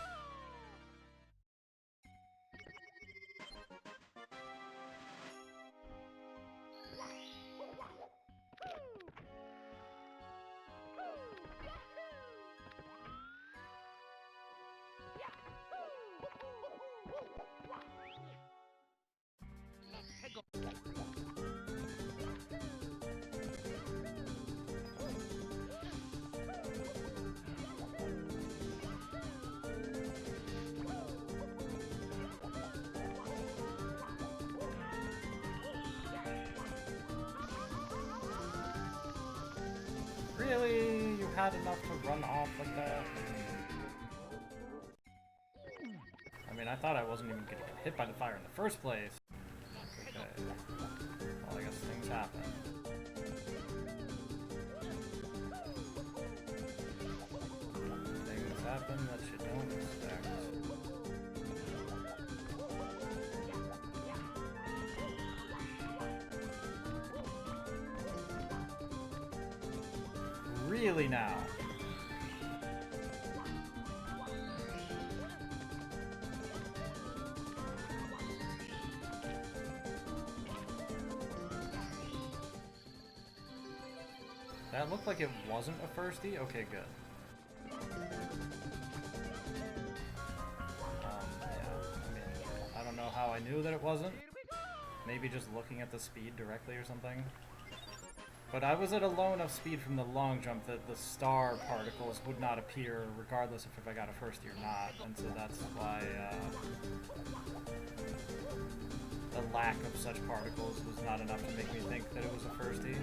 Really? You had enough to run off like that? I mean, I thought I wasn't even gonna get hit by the fire in the first place. Okay. Well, I guess things happen. Things happen that you don't expect. Really now? That looked like it wasn't a firstie? Okay, good. Yeah, I mean, I don't know how I knew that it wasn't. Maybe just looking at the speed directly or something. But I was at a low enough speed from the long jump that the star particles would not appear regardless of if I got a firstie or not, and so that's why the lack of such particles was not enough to make me think that it was a firstie.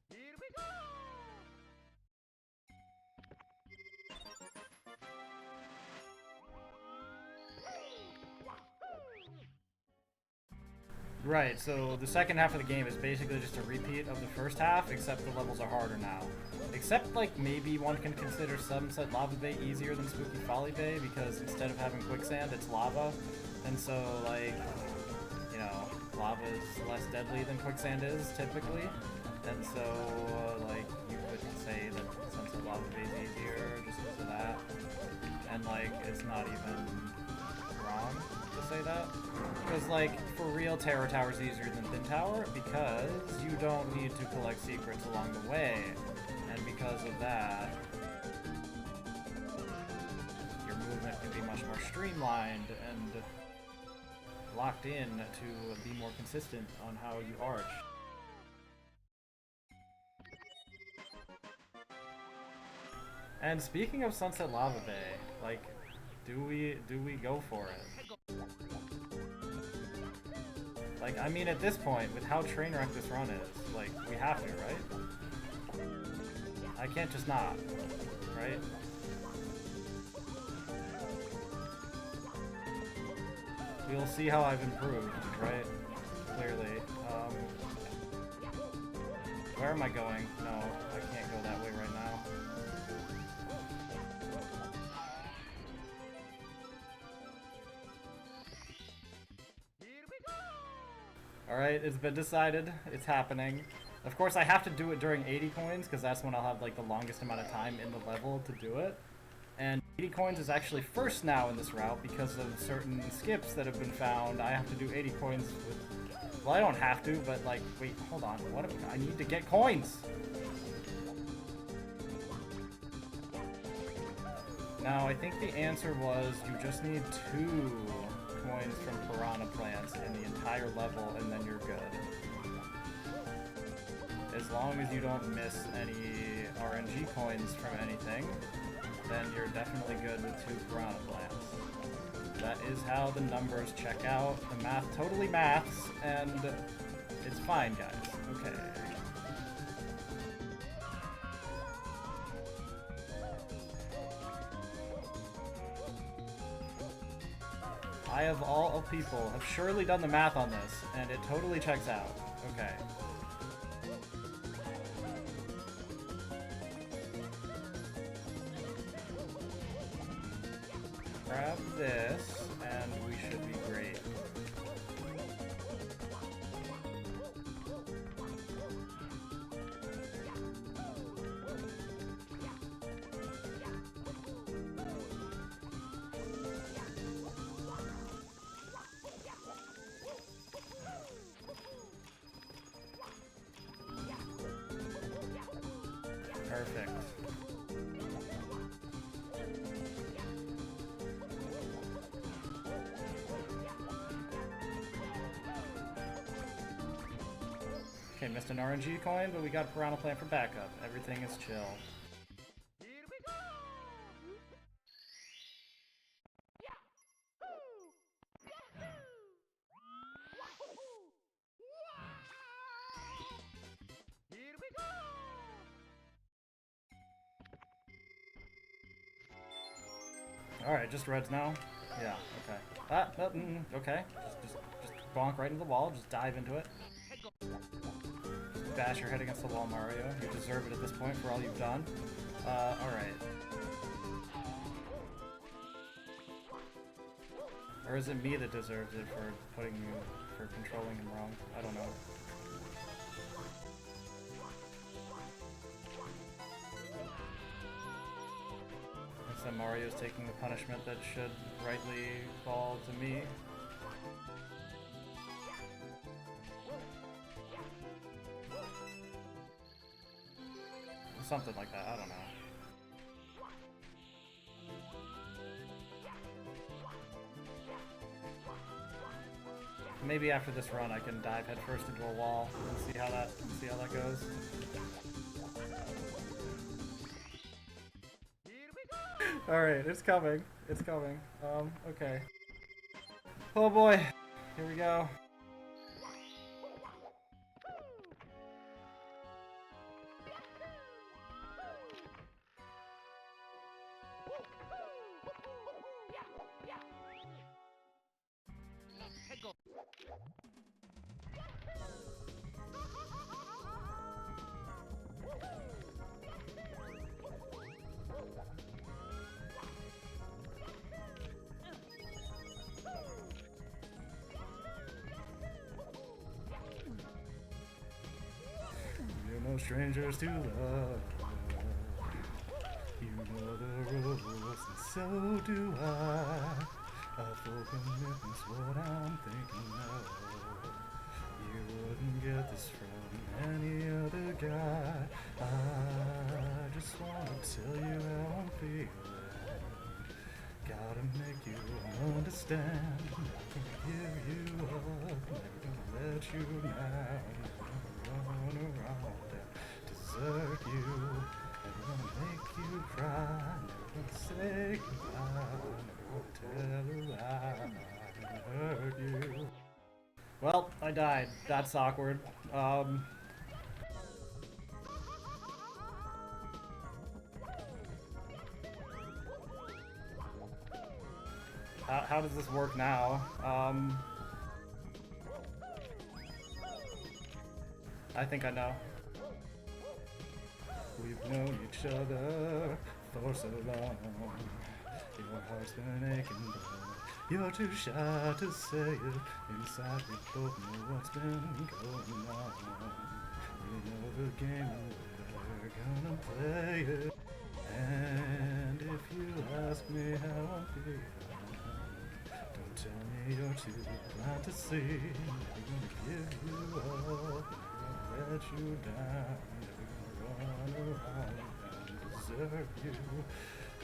Here we go! Right, so the second half of the game is basically just a repeat of the first half, except the levels are harder now. Except, like, maybe one can consider Sunset Lava Bay easier than Spooky Folly Bay, because instead of having quicksand, it's lava. And so, like, you know, lava is less deadly than quicksand is, typically. And so, like, you could say that Sunset Lava Bay is easier just because of that. And, like, it's not even wrong to say that. Because, like, for real, Terror Tower is easier than Thin Tower because you don't need to collect secrets along the way. And because of that, your movement can be much more streamlined and locked in to be more consistent on how you arch. And speaking of Sunset Lava Bay, like, do we go for it? Like, I mean, at this point, with how trainwreck this run is, like, we have to, right? I can't just not, right? We'll see how I've improved, right? Clearly. Where am I going? No, I can't go that way right now. Alright, it's been decided. It's happening. Of course, I have to do it during 80 coins, because that's when I'll have, like, the longest amount of time in the level to do it. And 80 coins is actually first now in this route because of certain skips that have been found. I have to do 80 coins with... Well, I don't have to, but, like, wait, hold on. What? I need to get coins! Now, I think the answer was you just need 2 coins from piranha plants in the entire level, and then you're good. As long as you don't miss any RNG coins from anything, then you're definitely good with 2 piranha plants. That is how the numbers check out. The math totally maths, and it's fine, guys. Okay. I, of all people, have surely done the math on this, and it totally checks out. Okay. Grab this, and we should be great. Perfect. Okay, missed an RNG coin, but we got a piranha plant for backup. Everything is chill. Here we go! Here we go! Alright, just reds now? Yeah, okay. Ah, no, okay. Just bonk right into the wall, just dive into it. Just bash your head against the wall, Mario. You deserve it at this point for all you've done. Alright. Or is it me that deserves it for for controlling him wrong? I don't know. So Mario's taking the punishment that should rightly fall to me. Something like that, I don't know. Maybe after this run I can dive headfirst into a wall and see how that goes. Alright, it's coming. It's coming. Okay. Oh boy. Here we go. no strangers to love. You know the rules, and so do I. A full commitment's what I'm thinking of. You wouldn't get this from any other guy. I just wanna tell you how I'm feeling. Gotta make you understand. Never gonna give you up. Never gonna let you down. Never gonna run around and desert you. Never gonna make you cry. Never gonna say goodbye. Never gonna tell a lie. Never hurt you. Well, I died. That's awkward. How does this work now? I think I know. We've known each other for so long. Your heart's been aching, but you're too shy to say it. Inside we both know what's been going on. We know the game and we're gonna play it. And if you ask me how I'm feeling, don't tell me you're too blind to see. Never gonna give you up, never gonna let you down, never gonna run around and desert you,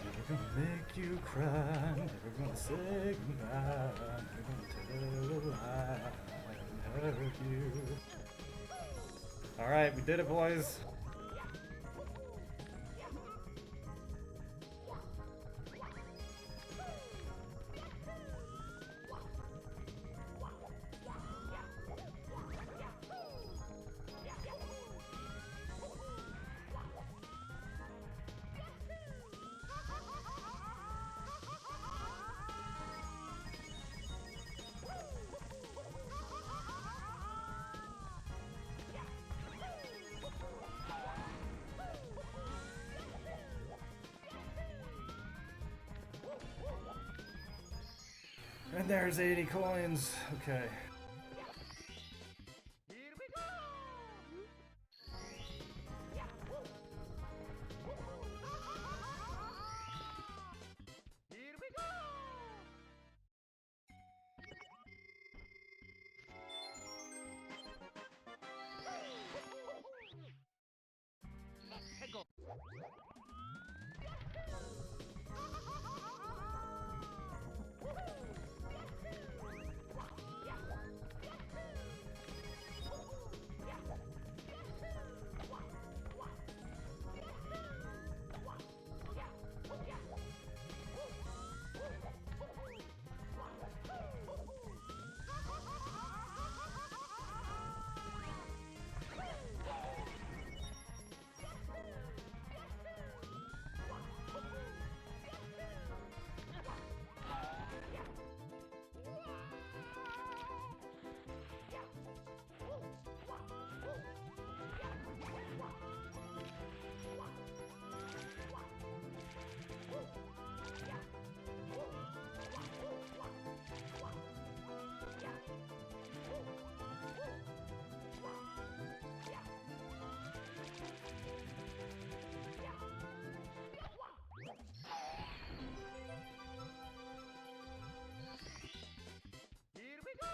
never gonna make you cry, never gonna say goodbye, never gonna tell a lie and hurt you. Alright, we did it, boys. And there's 80 coins. Okay. Here we go! Here we go! Let's go! Here we go!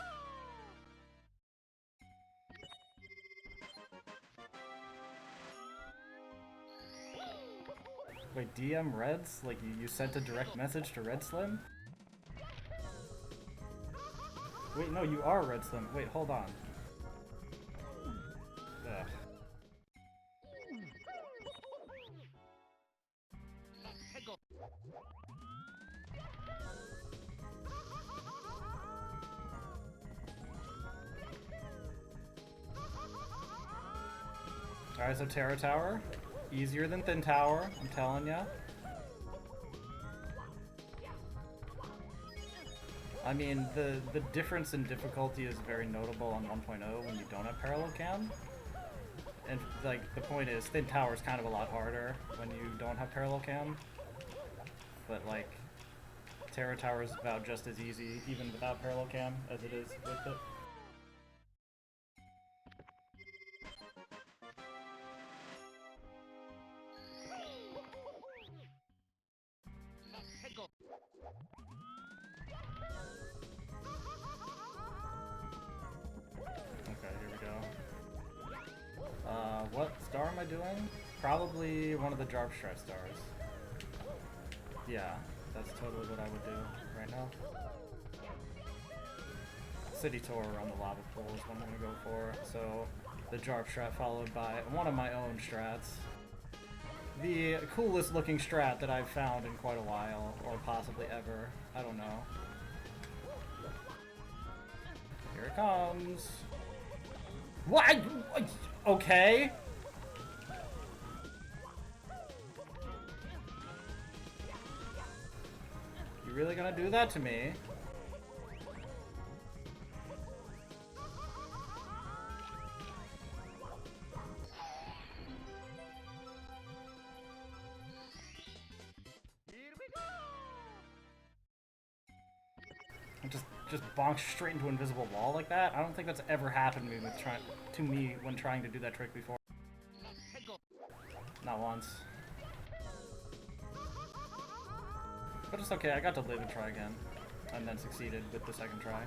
Wait, DM Reds? Like you sent a direct message to Red Slim? Wait, no, you are Red Slim. Wait, hold on. Ugh. Let's go! Alright, so Terra Tower. Easier than Thin Tower, I'm telling ya. I mean, the difference in difficulty is very notable on 1.0 when you don't have parallel cam. And like the point is, Thin Tower is kind of a lot harder when you don't have parallel cam. But like, Terra Tower is about just as easy, even without parallel cam, as it is with it. what star am I doing? Probably one of the Jarp Strat stars. Yeah, that's totally what I would do right now. City Tour on the lava pool is what I'm gonna go for. So the Jarp Strat followed by one of my own strats. The coolest looking strat that I've found in quite a while, or possibly ever. I don't know. Here it comes. What? Okay. You really gonna do that to me? Here we go! Just bonk straight into an invisible wall like that? I don't think that's ever happened to me when trying to do that trick before. Not once. But it's okay, I got to live and try again. And then succeeded with the second try.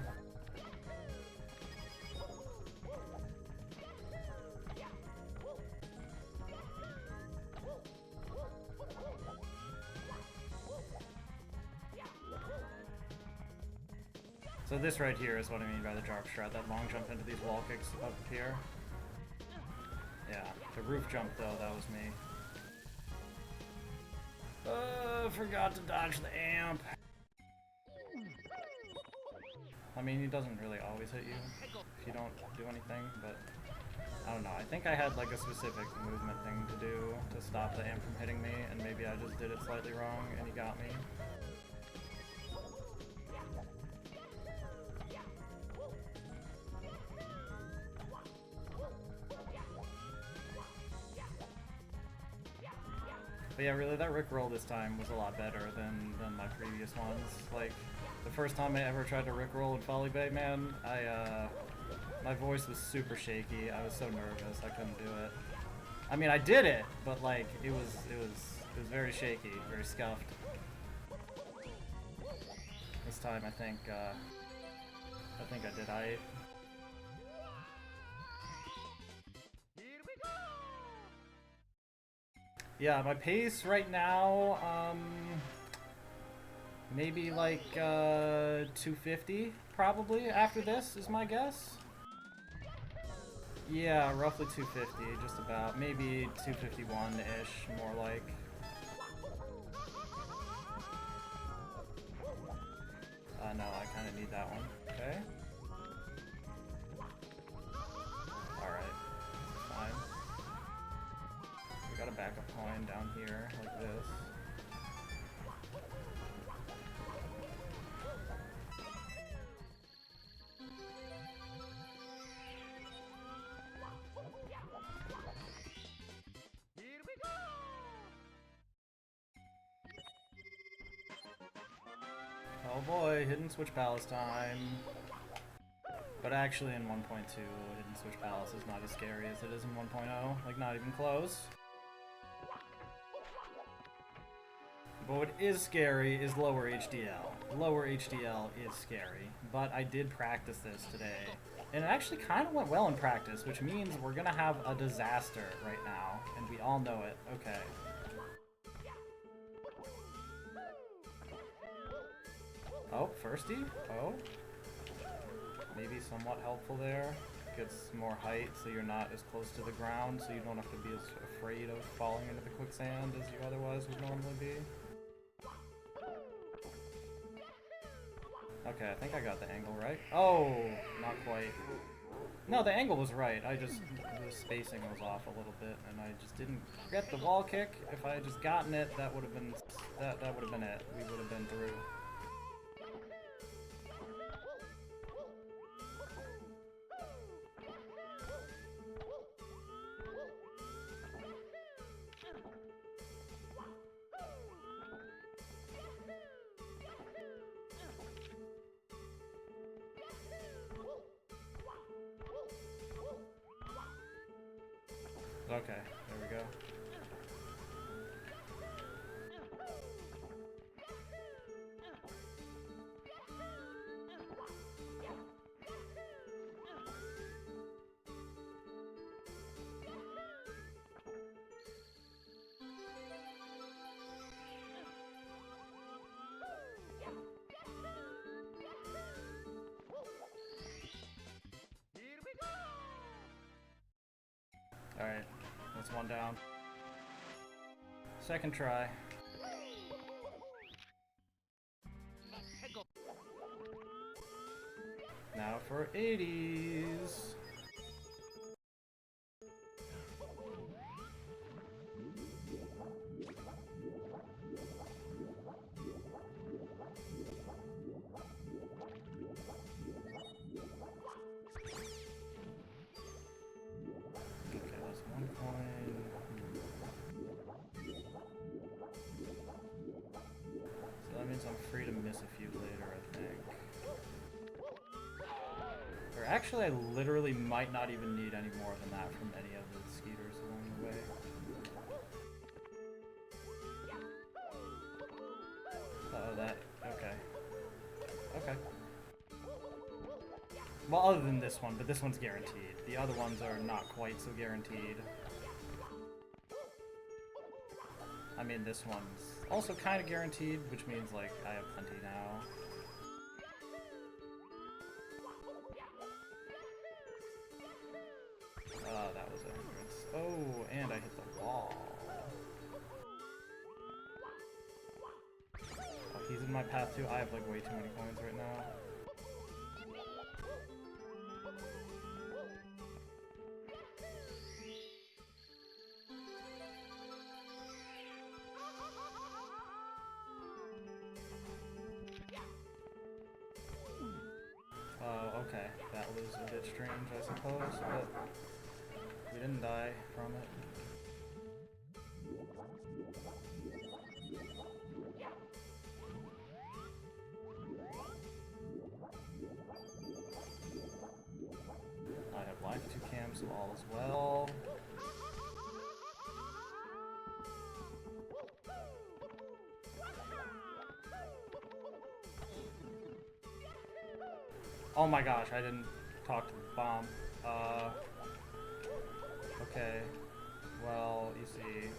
So this right here is what I mean by the Jarp Strat, that long jump into these wall kicks up here. Yeah, the roof jump though, that was me. Forgot to dodge the amp. I mean, he doesn't really always hit you if you don't do anything, but I don't know. I think I had like a specific movement thing to do to stop the amp from hitting me, and maybe I just did it slightly wrong and he got me. But yeah, really, that Rickroll this time was a lot better than my previous ones. Like, the first time I ever tried to Rickroll in Folly Bay, man, my voice was super shaky. I was so nervous, I couldn't do it. I mean, I did it, but like, it was very shaky, very scuffed. This time, I think I did aight. Yeah, my pace right now, maybe like 250 probably after this is my guess. Yeah, roughly 250, just about. Maybe 251-ish, more like. No, I kind of need that one. Okay. Alright, fine. We got a backup coin down here, like this. Here we go! Oh boy, Hidden Switch Palace time. But actually in 1.2, Hidden Switch Palace is not as scary as it is in 1.0. Like, not even close. But what is scary is lower HDL. Lower HDL is scary. But I did practice this today. And it actually kind of went well in practice, which means we're gonna have a disaster right now. And we all know it. Okay. Oh, firsty? Oh. Maybe somewhat helpful there. Gets more height so you're not as close to the ground, so you don't have to be as afraid of falling into the quicksand as you otherwise would normally be. Okay, I think I got the angle right. Oh, not quite. No, the angle was right. The spacing was off a little bit, and I just didn't get the wall kick. If I had just gotten it, that would have been that would have been it. We would have been through. Okay, there we go. Alright, that's one down. Second try. Now for 80s. Okay, that's 1 coin. So that means I'm free to miss a few later, I think. Or actually, I literally might not even need any more than that from any of the skeeters along the way. Uh-oh, that... okay. Okay. Well, other than this one, but this one's guaranteed. The other ones are not quite so guaranteed. I mean, this one's also kind of guaranteed, which means, like, I have plenty now. That was a hindrance. Oh, and I hit the wall. Oh, he's in my path too. I have, like, way too many coins right now. Oh, okay. That was a bit strange, I suppose, but we didn't die from it. I have life to cancel all as well. Oh my gosh, I didn't talk to the bomb. Okay. Well, you see.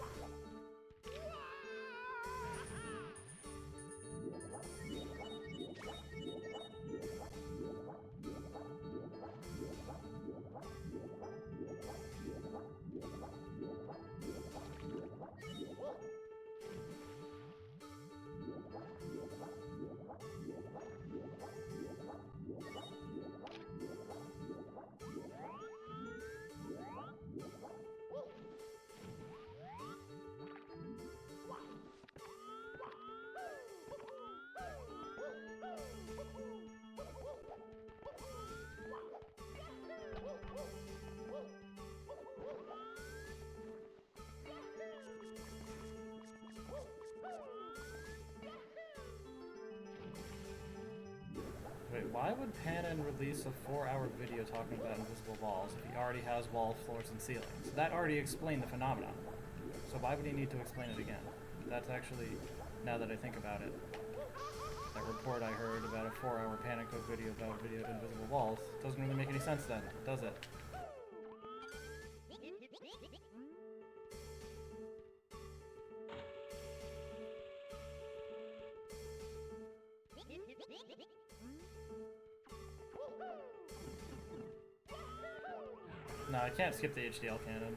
Wait, why would Panon release a 4-hour video talking about invisible walls if he already has walls, floors, and ceilings? That already explained the phenomenon. So why would he need to explain it again? That's actually, now that I think about it, that report I heard about a 4-hour Panon Code video about invisible walls doesn't really make any sense then, does it? No, I can't skip the HDL cannon.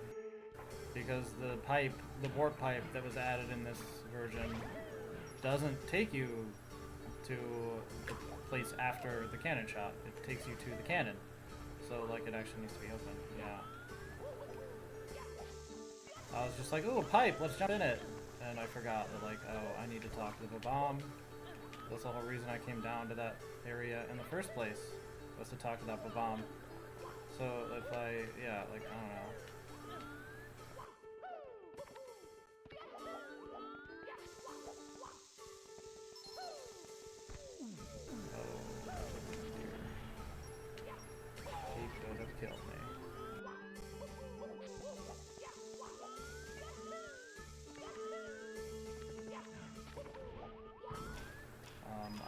Because the pipe, the warp pipe that was added in this version doesn't take you to the place after the cannon shot. It takes you to the cannon. So, like, it actually needs to be open. Yeah. I was just like, ooh, a pipe, let's jump in it. And I forgot that, like, oh, I need to talk to the bomb. That's the whole reason I came down to that area in the first place, was to talk to that bomb. So if I, yeah, like, I don't know. Oh, dear. He could have killed me.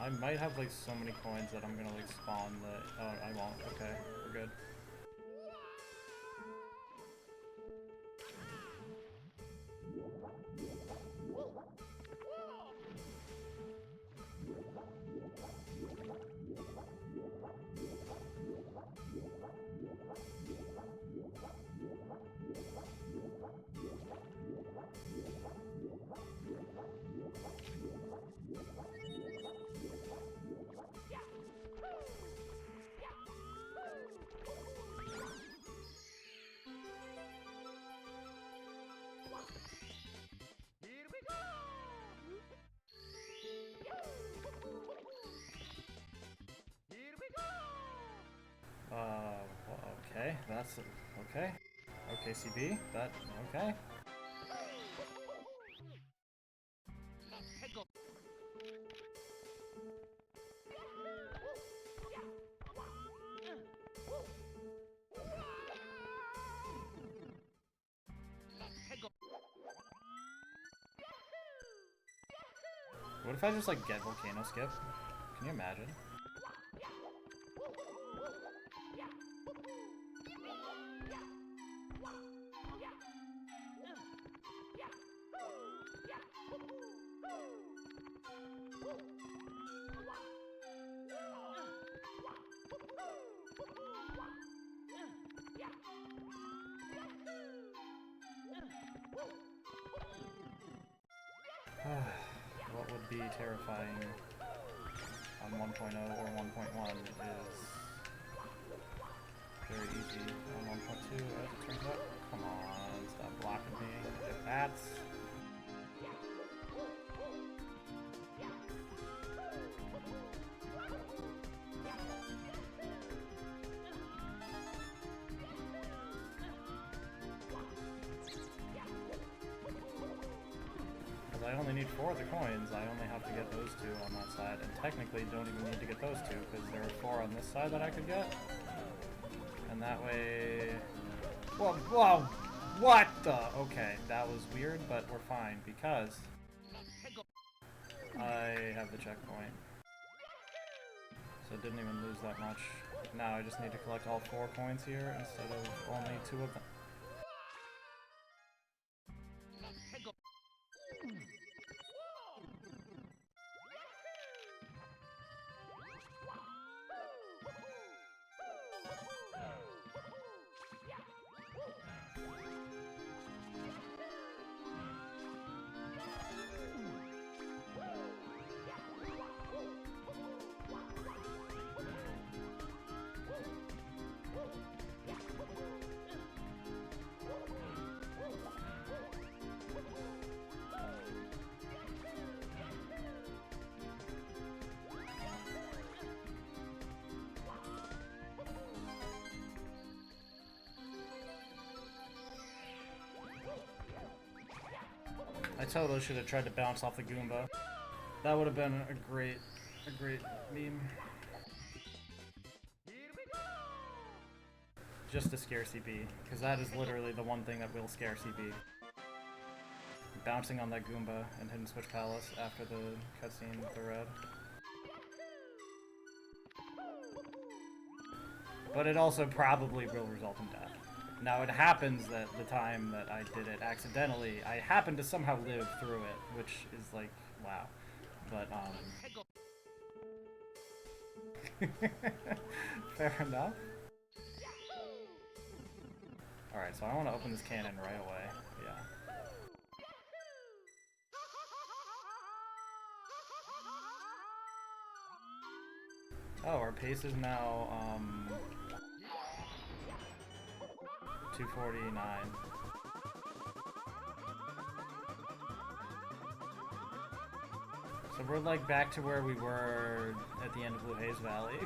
I might have, like, so many coins that I'm gonna, like, spawn the... Oh, I won't. Okay, we're good. That's okay. Okay, CB. That okay. What if I just like get volcano skip? Can you imagine? What would be terrifying on 1.0 or 1.1 is very easy on 1.2 as it turns out. Come on, stop blocking me. If that's... I only need 4 of the coins, I only have to get those 2 on that side, and technically don't even need to get those 2, because there are 4 on this side that I could get. And that way... Whoa, whoa! What the? Okay, that was weird, but we're fine, because I have the checkpoint. So I didn't even lose that much. Now I just need to collect all 4 coins here, instead of only 2 of them. I totally should have tried to bounce off the Goomba. That would have been a great meme. Just to scare CB, because that is literally the one thing that will scare CB. Bouncing on that Goomba and Hidden Switch Palace after the cutscene with the red. But it also probably will result in death. Now it happens that the time that I did it accidentally, I happened to somehow live through it, which is like, wow. But, fair enough. Alright, so I want to open this cannon right away. Yeah. Oh, our pace is now, 249. So we're like back to where we were at the end of Blue Haze Valley.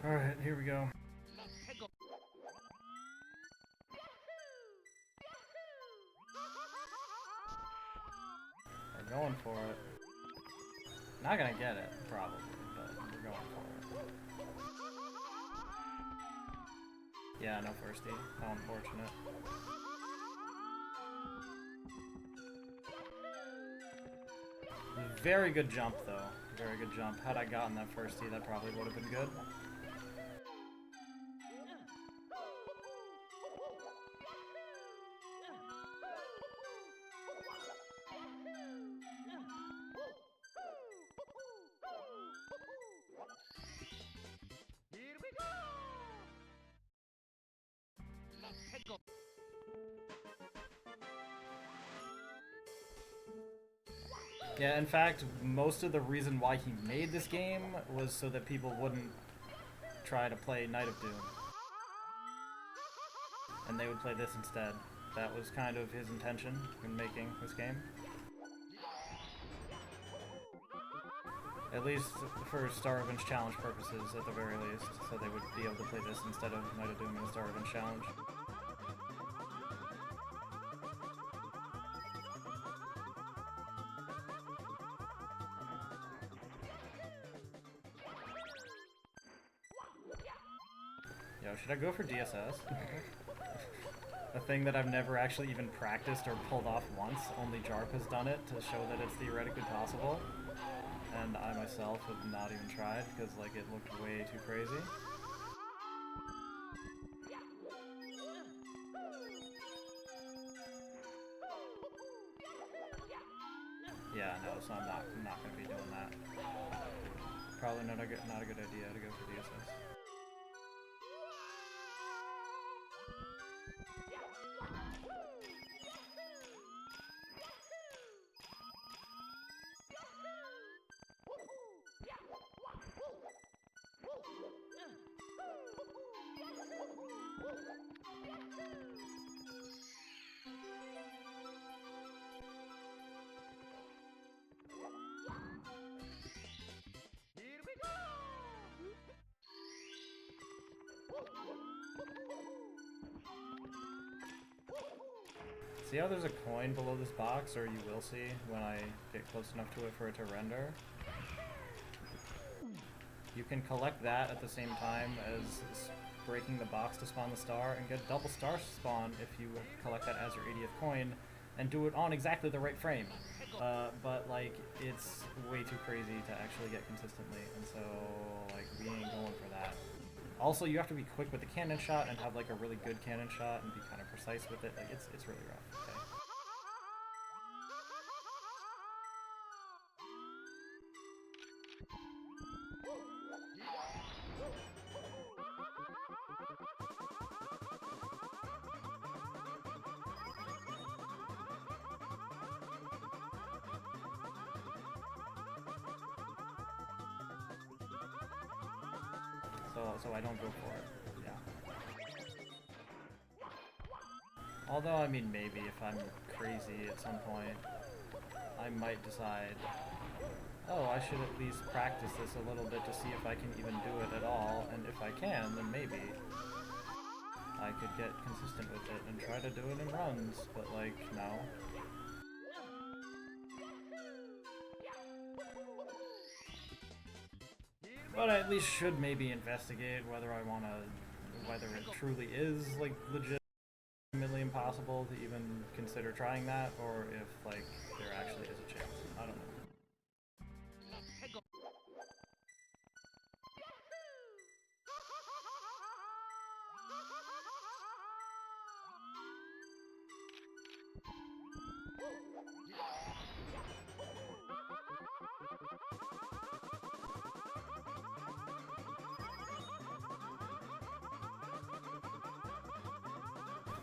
Here we go! Alright, here we go. We're going for it. Not gonna get it, probably, but we're going for it. Yeah, no firstie. How unfortunate. Very good jump, though. Very good jump. Had I gotten that firstie, that probably would have been good. Yeah, in fact, most of the reason why he made this game was so that people wouldn't try to play Night of Doom. And they would play this instead. That was kind of his intention in making this game. At least for Star Revenge Challenge purposes, at the very least. So they would be able to play this instead of Night of Doom and the Star Revenge Challenge. Yo, should I go for DSS? A thing that I've never actually even practiced or pulled off once. Only Jarp has done it to show that it's theoretically possible. And I myself have not even tried because like it looked way too crazy. Yeah, no, so I'm not gonna be doing that. Probably not a good idea to go for DSS. Here we go! See how there's a coin below this box, or you will see when I get close enough to it for it to render? You can collect that at the same time as breaking the box to spawn the star, and get double star spawn if you collect that as your 80th coin, and do it on exactly the right frame. But like, it's way too crazy to actually get consistently, and so like, we ain't going for that. Also, you have to be quick with the cannon shot and have like a really good cannon shot and be kind of precise with it. Like, it's really rough. Okay. So I don't go for it. Yeah. Although, I mean, maybe if I'm crazy at some point, I might decide, oh, I should at least practice this a little bit to see if I can even do it at all, and if I can, then maybe I could get consistent with it and try to do it in runs, but like, no. But I at least should maybe investigate whether whether it truly is like legitimately impossible to even consider trying that, or if like there actually is a chance. I don't know.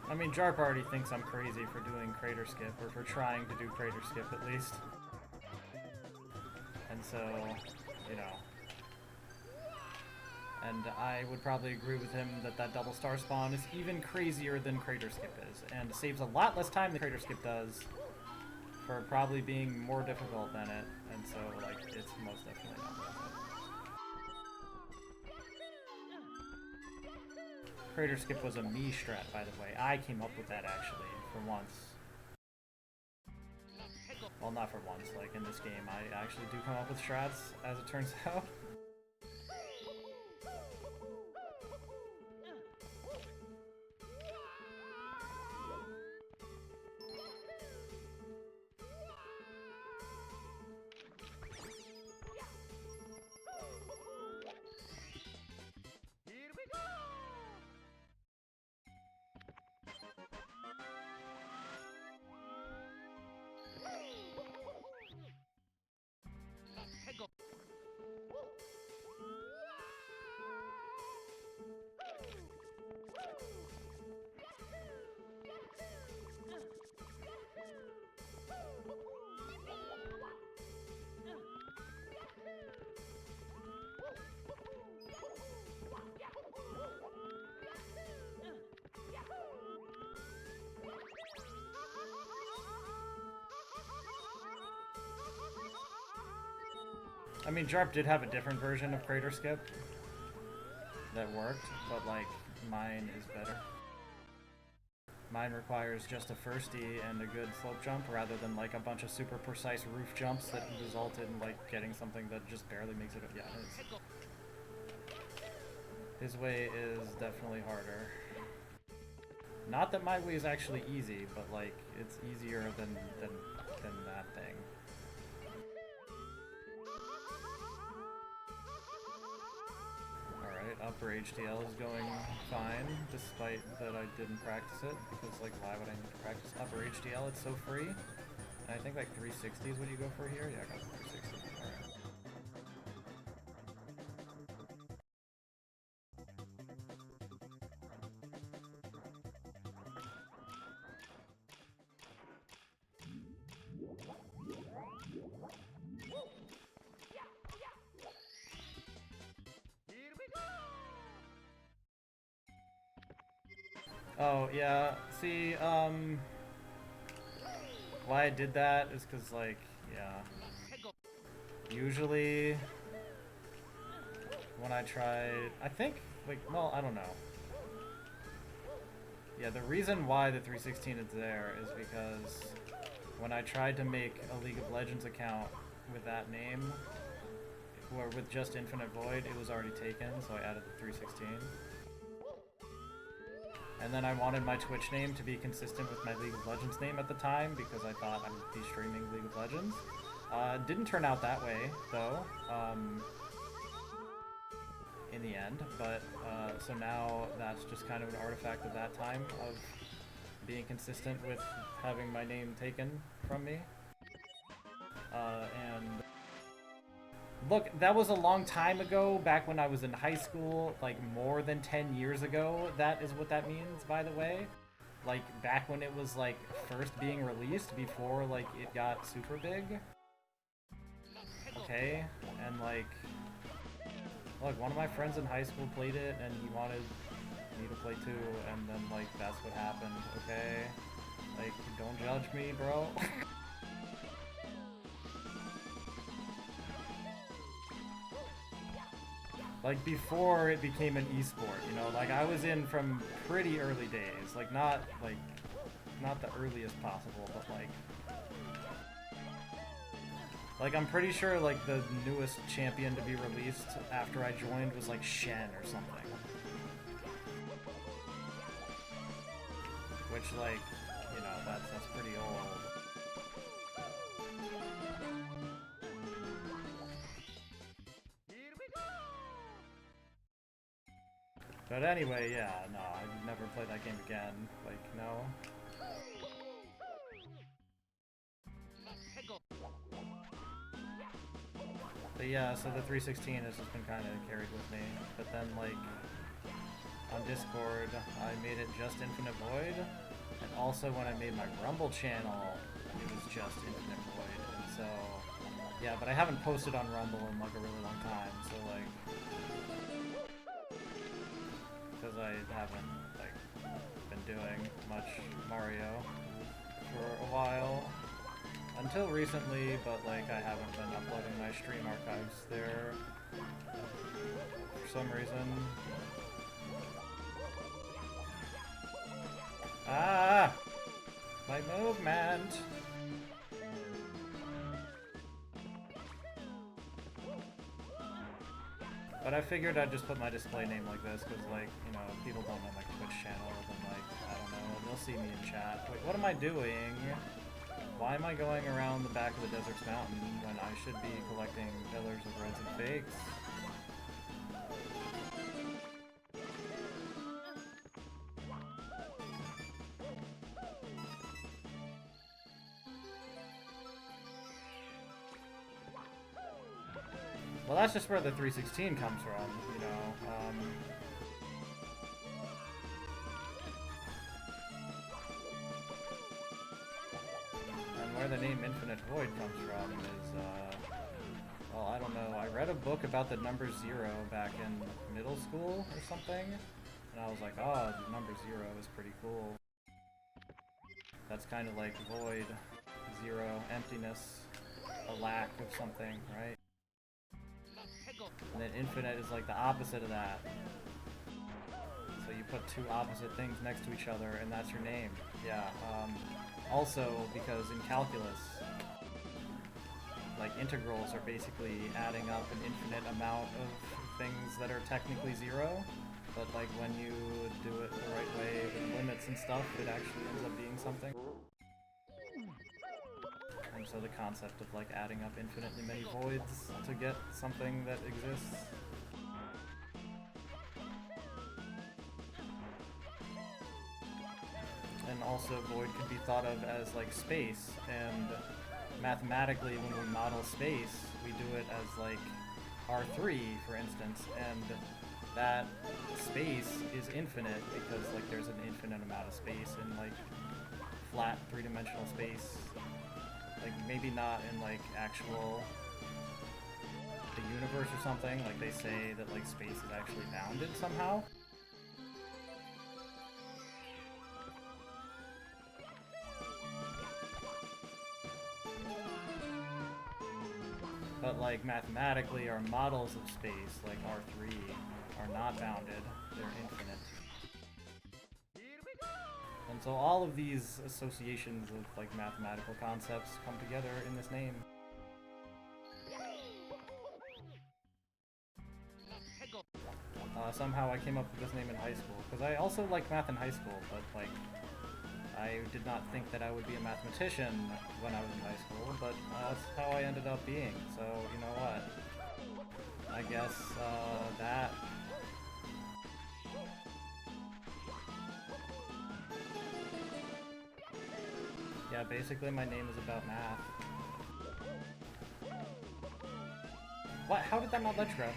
I mean, Jarp already thinks I'm crazy for doing crater skip, or for trying to do crater skip at least. And so, you know. And I would probably agree with him that that double star spawn is even crazier than crater skip is, and saves a lot less time than crater skip does, for probably being more difficult than it, and so, like, it's most definitely not worth it. Crater skip was a me strat, by the way. I came up with that, actually, for once. Well, not for once. Like, in this game, I actually do come up with strats, as it turns out. Here we go! I mean, Jarp did have a different version of Crater Skip that worked, but like, mine is better. Mine requires just a firstie and a good slope jump rather than like a bunch of super precise roof jumps that result in like getting something that just barely makes it. Yeah, his way is definitely harder. Not that my way is actually easy, but like it's easier than that thing. Upper HDL is going fine, despite that I didn't practice it, because, like, why would I need to practice upper HDL? It's so free. And I think, like, 360 is what you go for here? Yeah, I got 360. Alright. Oh, yeah, see, why I did that is because, like, yeah, usually when I tried, I think, like, well, I don't know. Yeah, the reason why the 316 is there is because when I tried to make a League of Legends account with that name, or with just InfiniteVoid, it was already taken, so I added the 316. And then I wanted my Twitch name to be consistent with my League of Legends name at the time because I thought I would be streaming League of Legends. Didn't turn out that way, though, in the end, but so now that's just kind of an artifact of that time of being consistent with having my name taken from me. And look, that was a long time ago, back when I was in high school, like more than 10 years ago. That is what that means, by the way. Like, back when it was, like, first being released, before, like, it got super big. Okay, and, like, look, one of my friends in high school played it, and he wanted me to play too, and then, like, that's what happened, okay? Like, don't judge me, bro. Like, before it became an esport, you know? Like, I was in from pretty early days. Like, not the earliest possible, but, like, I'm pretty sure, like, the newest champion to be released after I joined was, like, Shen or something. Which, like, you know, that's pretty old. But anyway, yeah, no, I'd never play that game again. Like, no. But yeah, so the 316 has just been kind of carried with me. But then, like, on Discord, I made it just InfiniteVoid. And also when I made my Rumble channel, it was just InfiniteVoid. And so, yeah, but I haven't posted on Rumble in, like, a really long time. So, like, because I haven't, like, been doing much Mario for a while. Until recently, but, like, I haven't been uploading my stream archives there for some reason. Ah! My movement! But I figured I'd just put my display name like this, because, like, you know, people don't know my Twitch channel, then, like, I don't know, they'll see me in chat. Wait, what am I doing? Why am I going around the back of the Desert's Mountain when I should be collecting pillars of reds and fakes? Well, that's just where the 316 comes from, you know. And where the name InfiniteVoid comes from is, well, I don't know. I read a book about the number 0 back in middle school or something, and I was like, oh, the number 0 is pretty cool. That's kind of like void, 0, emptiness, a lack of something, right? And then infinite is like the opposite of that. So you put two opposite things next to each other and that's your name. Yeah, also because in calculus, like integrals are basically adding up an infinite amount of things that are technically zero, but like when you do it the right way with limits and stuff, it actually ends up being something. And so the concept of like adding up infinitely many voids to get something that exists. And also void can be thought of as like space, and mathematically when we model space, we do it as like R3 for instance, and that space is infinite because like there's an infinite amount of space in like flat three-dimensional space. Like maybe not in like actual the universe or something, like they say that like space is actually bounded somehow. But like mathematically our models of space, like R3, are not bounded, they're infinite. And so all of these associations of like mathematical concepts come together in this name. Somehow I came up with this name in high school, because I also liked math in high school, but like I did not think that I would be a mathematician when I was in high school, but that's how I ended up being, so you know what? I guess that... Yeah, basically my name is about math. What? How did that not let you grab?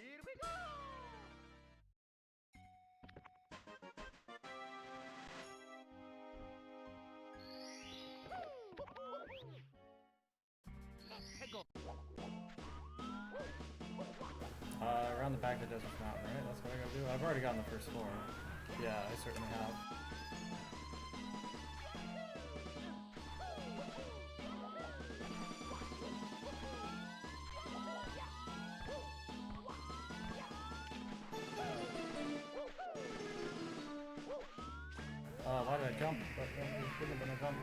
Here we go! Around the back of the Desert Mountain, right? That's what I gotta do? I've already gotten the first floor. Yeah, I certainly have. Why did I jump? That shouldn't have been a jump.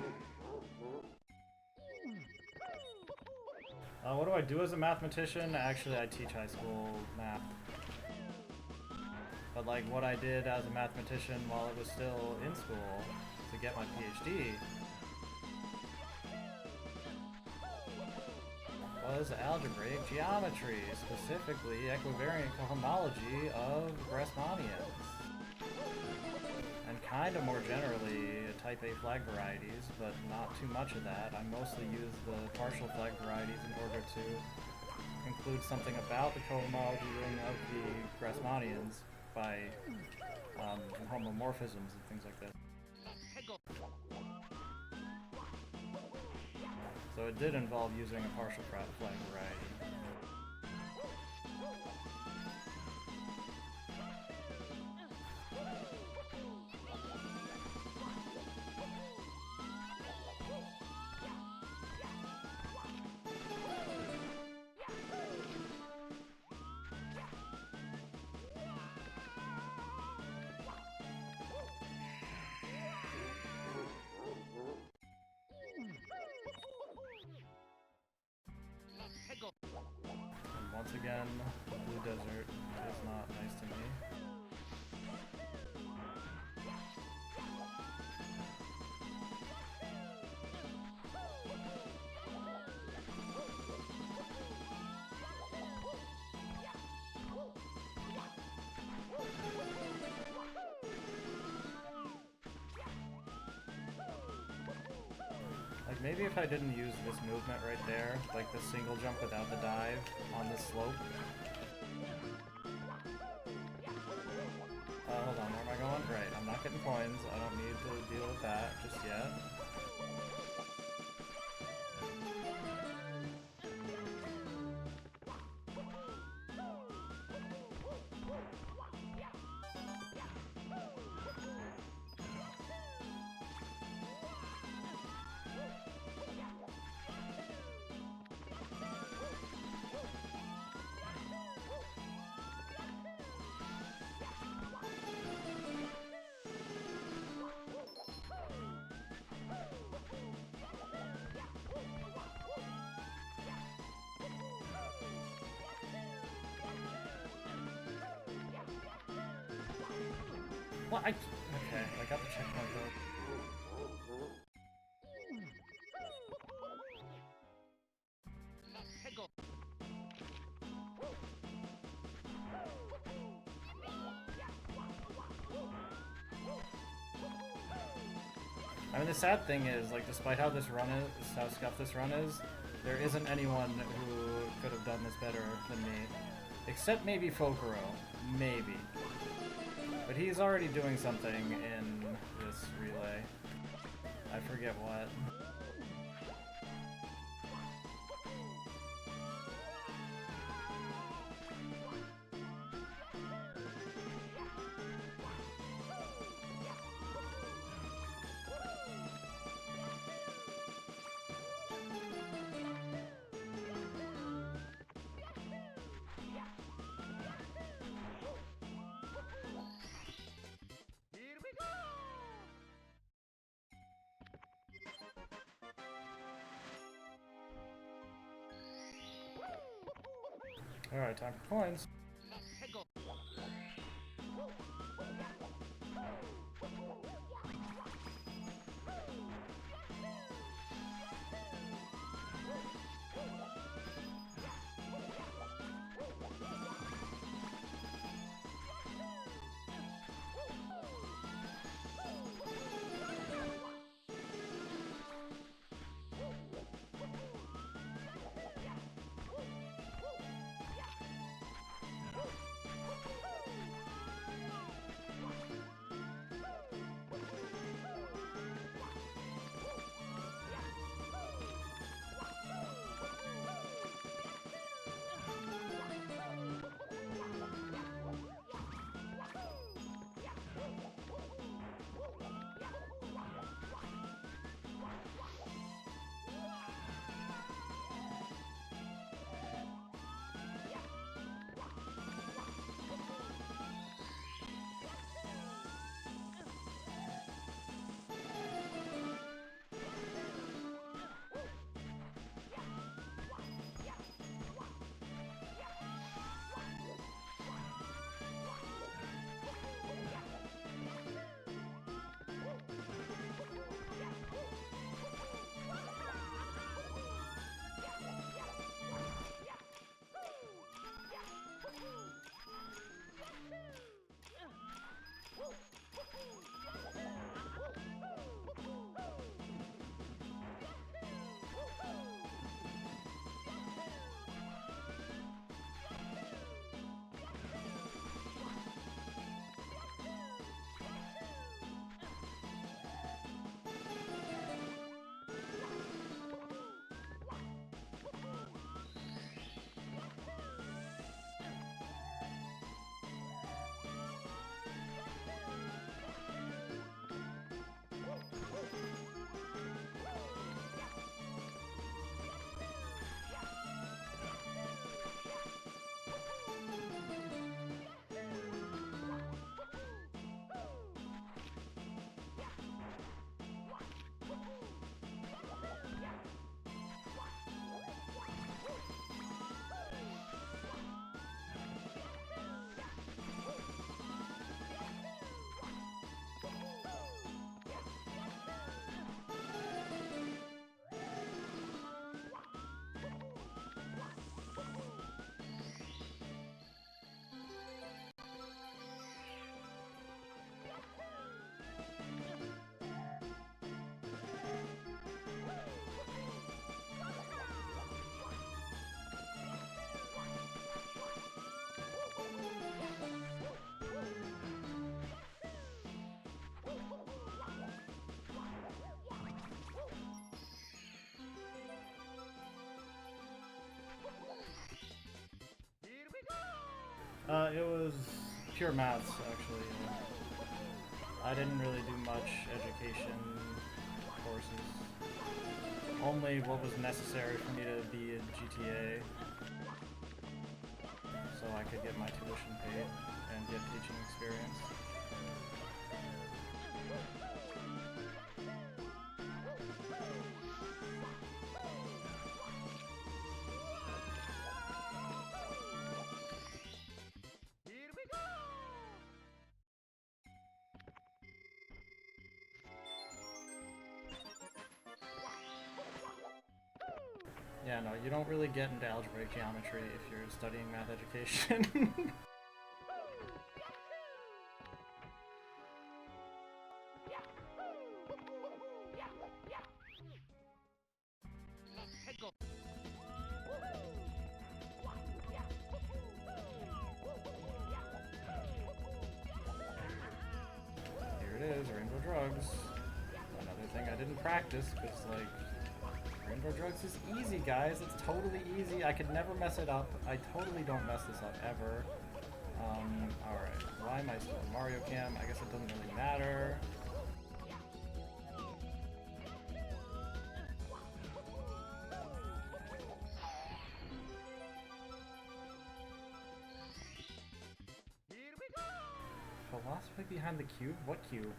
What do I do as a mathematician? Actually, I teach high school math. But like what I did as a mathematician while I was still in school to get my PhD was algebraic geometry, specifically equivariant cohomology of Grassmannians. And kind of more generally, type A flag varieties, but not too much of that. I mostly use the partial flag varieties in order to include something about the cohomology ring of the Grassmannians by homomorphisms and things like that. So it did involve using a partial flag variety. And once again, the Blue Desert is not nice to me. Maybe if I didn't use this movement right there, like the single jump without the dive on the slope. Hold on, where am I going? Right, I'm not getting coins. I don't need to deal with that just yet. Well, okay, I got the checkpoint though. I mean, the sad thing is, like, despite how this run is, how scuffed this run is, there isn't anyone who could have done this better than me. Except maybe Fokuro. Maybe. But he's already doing something in this relay. I forget what. Here we go! Alright, time for coins. It was pure maths, actually. I didn't really do much education courses. Only what was necessary for me to be a GTA, so I could get my tuition paid and get teaching experience. Here we go! Yeah, no, you don't really get into algebraic geometry if you're studying math education. Here it is, rainbow drugs. Another thing I didn't practice, because, like, rainbow drugs is easy, guys. It's totally easy. I could never mess it up. I totally don't mess this up, ever. Alright. Why am I still in Mario Cam? I guess it doesn't really matter. Here we go! Philosophy behind the cube? What cube?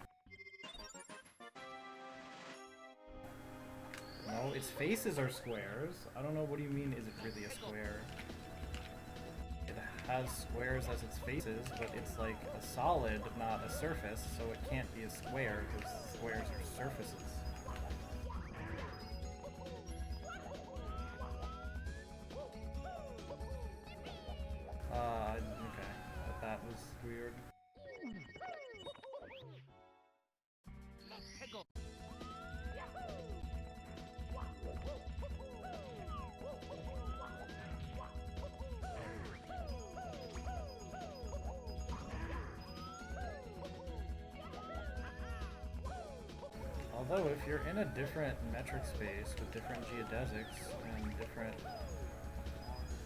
No, its faces are squares. I don't know, what do you mean, is it really a square? It has squares as its faces, but it's like a solid, not a surface, so it can't be a square, because squares are surfaces. Okay. But that was weird. Although, if you're in a different metric space with different geodesics and different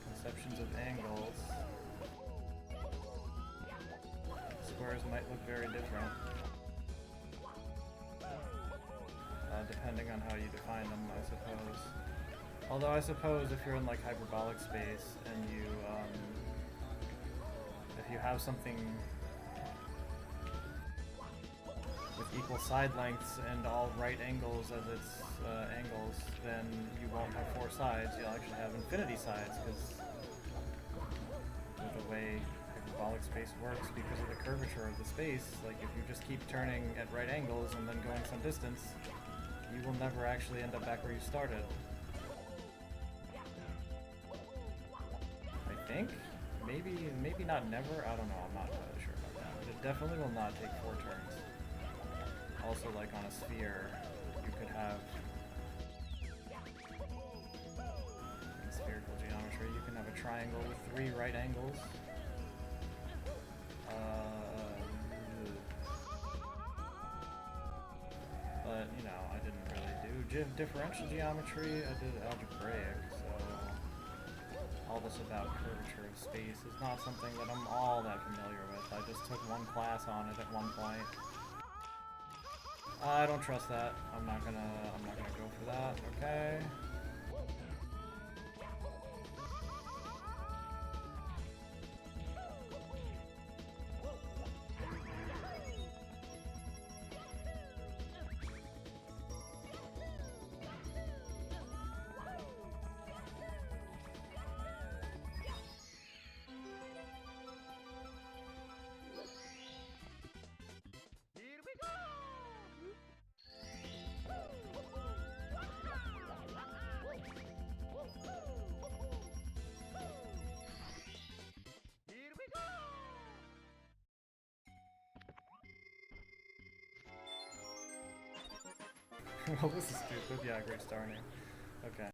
conceptions of angles, squares might look very different. Depending on how you define them, I suppose. Although I suppose if you're in like hyperbolic space and you, if you have something with equal side lengths and all right angles as its angles, then you won't have four sides, you'll actually have infinity sides, because of the way hyperbolic space works, because of the curvature of the space, like if you just keep turning at right angles and then going some distance, you will never actually end up back where you started. I think? Maybe not never? I don't know, I'm not entirely sure about that. But it definitely will not take 4 turns. Also, like on a sphere, you could have, in spherical geometry, you can have a triangle with 3 right angles. But, you know, I didn't really do differential geometry, I did algebraic, so all this about curvature of space is not something that I'm all that familiar with. I just took one class on it at one point. I don't trust that. I'm not gonna go for that, okay? Here we go! Here we go! Well, this is stupid. Yeah, great starting. Okay.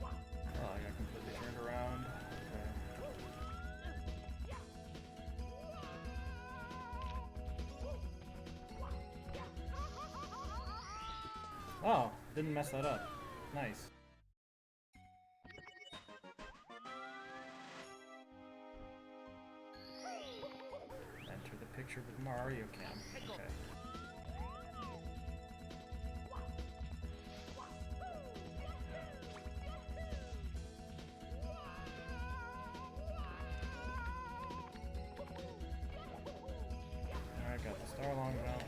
Oh, I got completely turned around. Okay. Oh, didn't mess that up. Nice. picture with Mario Cam. Okay. Alright, got the star long jump.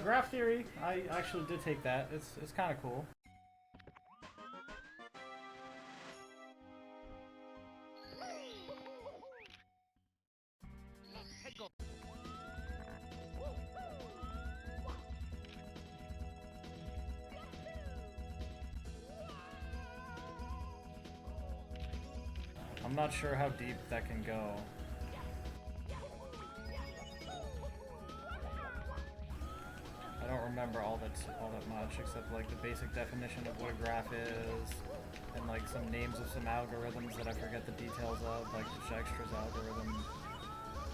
Graph theory. I actually did take that. It's kind of cool. I'm not sure how deep that can go. I don't remember all that much, except like the basic definition of what a graph is, and like some names of some algorithms that I forget the details of, like the Dijkstra's algorithm.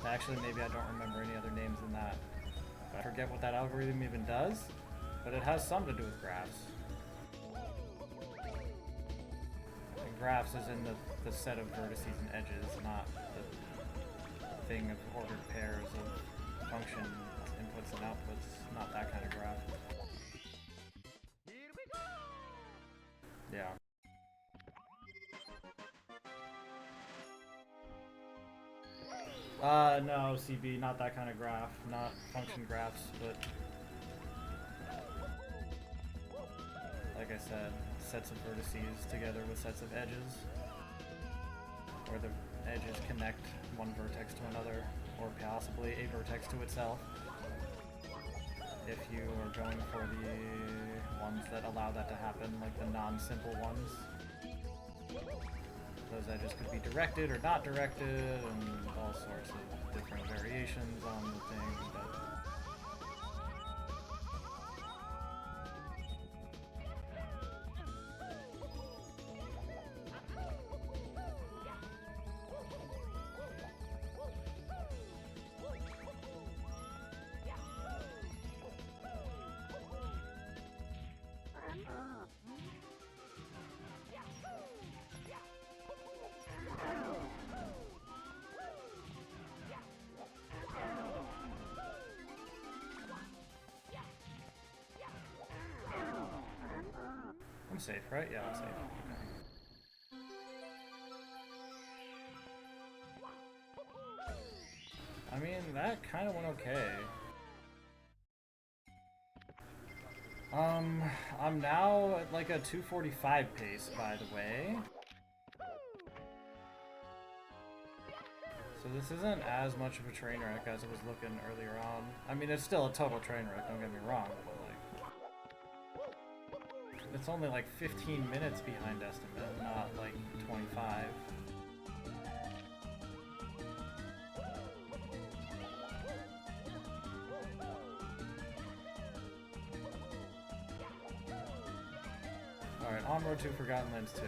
Actually, maybe I don't remember any other names than that. I forget what that algorithm even does, but it has some to do with graphs. And graphs is in the set of vertices and edges, not the thing of ordered pairs of function inputs and outputs. Not that kind of graph. Here we go! Yeah. No, CB, not that kind of graph. Not function graphs, but like I said, sets of vertices together with sets of edges, where the edges connect one vertex to another, or possibly a vertex to itself. If you are going for the ones that allow that to happen, like the non-simple ones. Those edges could be directed or not directed, and all sorts of different variations on the thing, but I'm safe, right? Yeah, I'm safe. Okay. I mean, that kind of went okay. I'm now at like a 245 pace, by the way. So this isn't as much of a train wreck as it was looking earlier on. I mean, it's still a total train wreck, don't get me wrong, but like, it's only like 15 minutes behind estimate, not like 25. Alright, on road to Forgotten Lands 2.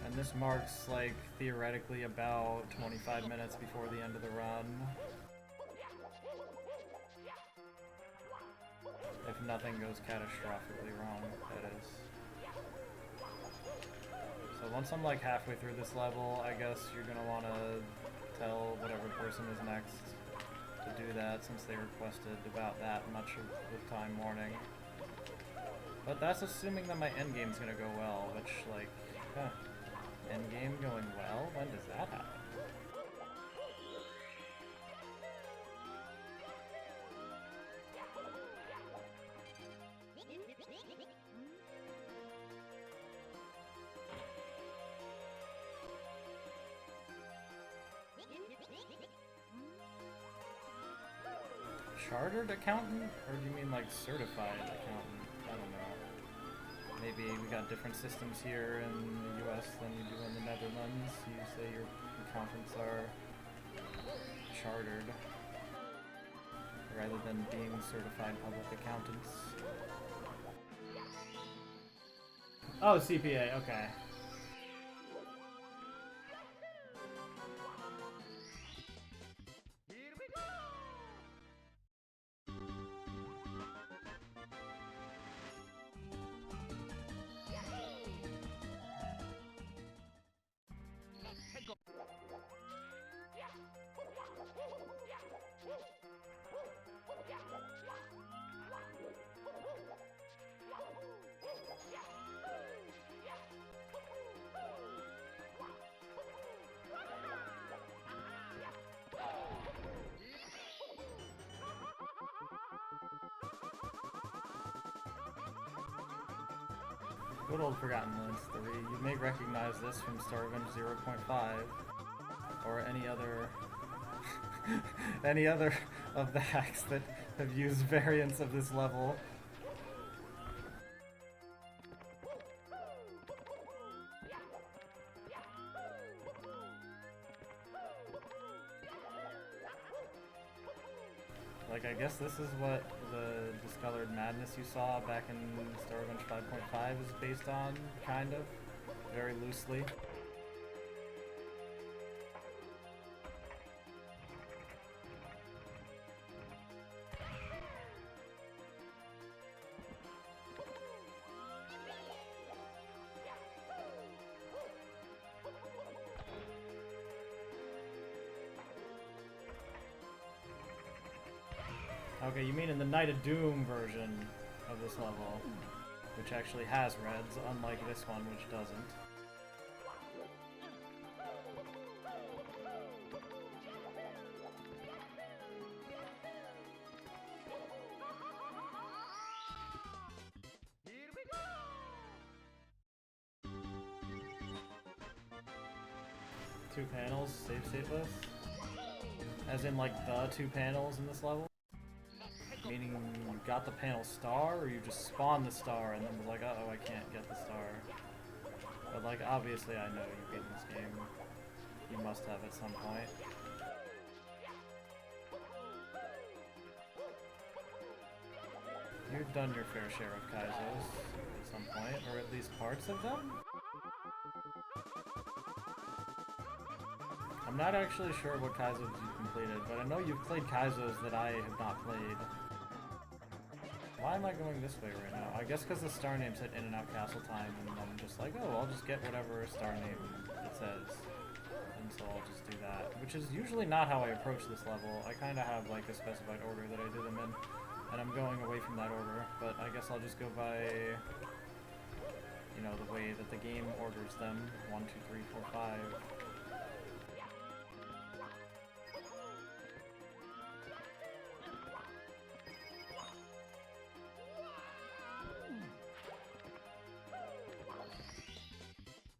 And this marks, like, theoretically about 25 minutes before the end of the run. If nothing goes catastrophically wrong, that is. So once I'm like halfway through this level, I guess you're gonna want to tell whatever person is next to do that, since they requested about that much of the time warning. But that's assuming that my endgame's gonna go well, which, like, endgame going well? When does that happen? Chartered accountant? Or do you mean like certified accountant? I don't know. Maybe we got different systems here in the US than you do in the Netherlands. You say your accountants are chartered. rather than being certified public accountants. Oh, CPA, okay. Here we go! Good old Forgotten Lands 3. You may recognize this from Star Revenge 0.5 or any other any other of the hacks that have used variants of this level. Like, I guess this is what the Discolored Madness you saw back in Star Revenge 5.5 is based on, kind of. Very loosely. Okay, you mean in the Night of Doom version of this level, which actually has reds, unlike this one, which doesn't. Here we go! Two panels, save state list? As in, like, the two panels in this level? Meaning you got the panel star, or you just spawned the star and then was like, uh-oh, I can't get the star. But, like, obviously I know you've beaten this game. You must have at some point. You've done your fair share of Kaizos at some point, or at least parts of them? I'm not actually sure what Kaizos you've completed, but I know you've played Kaizos that I have not played. Why am I going this way right now? I guess because the star name said In and Out Castle Time, and I'm just like, oh, I'll just get whatever star name it says. And so I'll just do that. Which is usually not how I approach this level. I kind of have like a specified order that I do them in, and I'm going away from that order. But I guess I'll just go by, you know, the way that the game orders them. 1, 2, 3, 4, 5.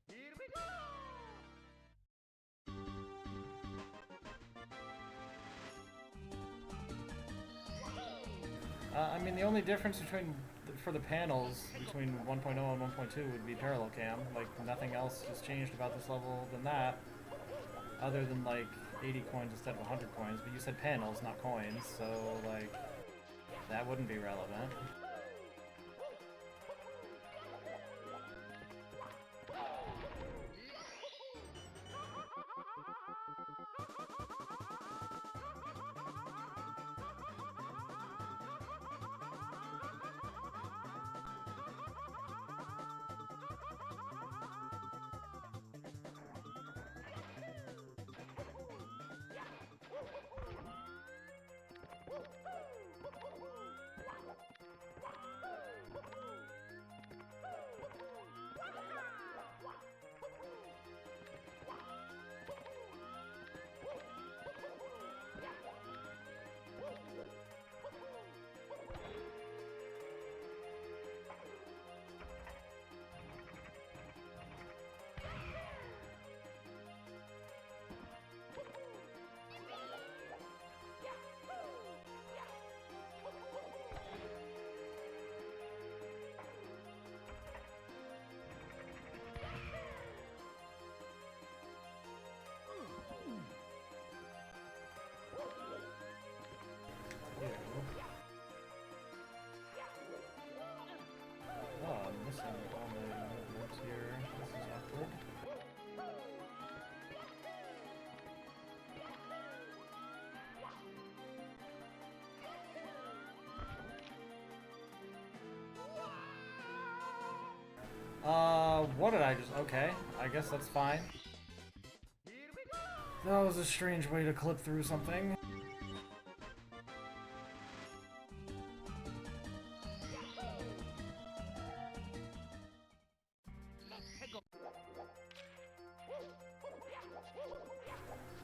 Here we go! I mean, the only difference between for the panels between 1.0 and 1.2 would be parallel cam. Like, nothing else has changed about this level than that, other than like 80 coins instead of 100 coins. But you said panels, not coins, so like that wouldn't be relevant. What did I just... Okay, I guess that's fine. That was a strange way to clip through something.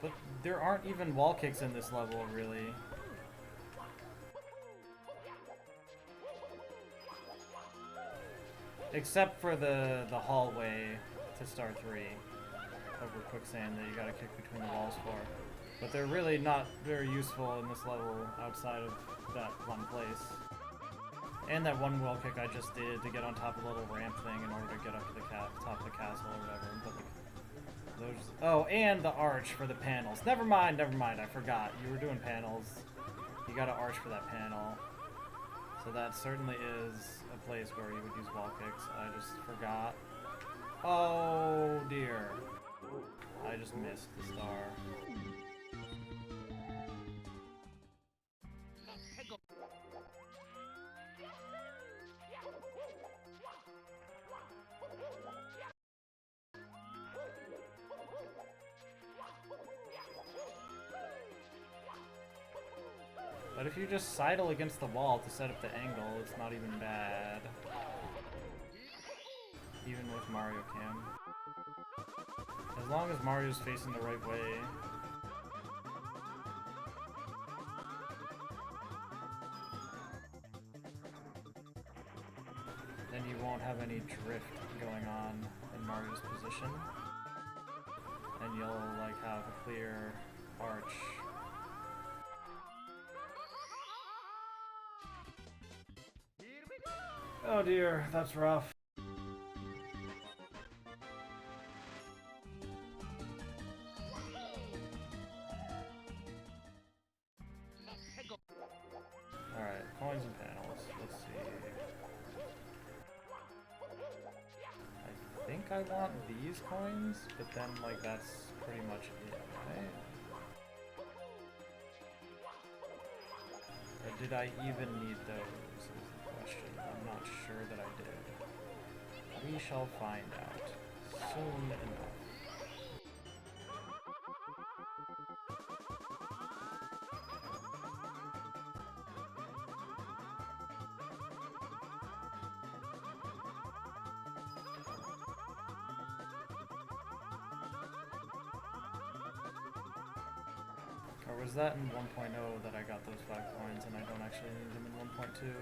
But there aren't even wall kicks in this level, really. Except for the hallway to Star 3 over quicksand that you gotta kick between the walls for. But they're really not very useful in this level outside of that one place. And that one wall kick I just did to get on top of a little ramp thing in order to get up to the top of the castle or whatever. But those... Oh, and the arch for the panels. Never mind, I forgot. You were doing panels. You gotta arch for that panel. So that certainly is a place where you would use wall kicks. I just forgot. Oh dear. I just missed the star. But if you just sidle against the wall to set up the angle, it's not even bad. Even with Mario Cam. As long as Mario's facing the right way. Then you won't have any drift going on in Mario's position. And you'll like have a clear arch. Oh dear, that's rough. Alright, coins and panels. Let's see. I think I want these coins, but then, like, that's pretty much it, right? Or did I even need those, is the question. I'm not sure that I did. We shall find out soon enough. Or was that in 1.0 that I got those 5 coins and I don't actually need them in 1.2?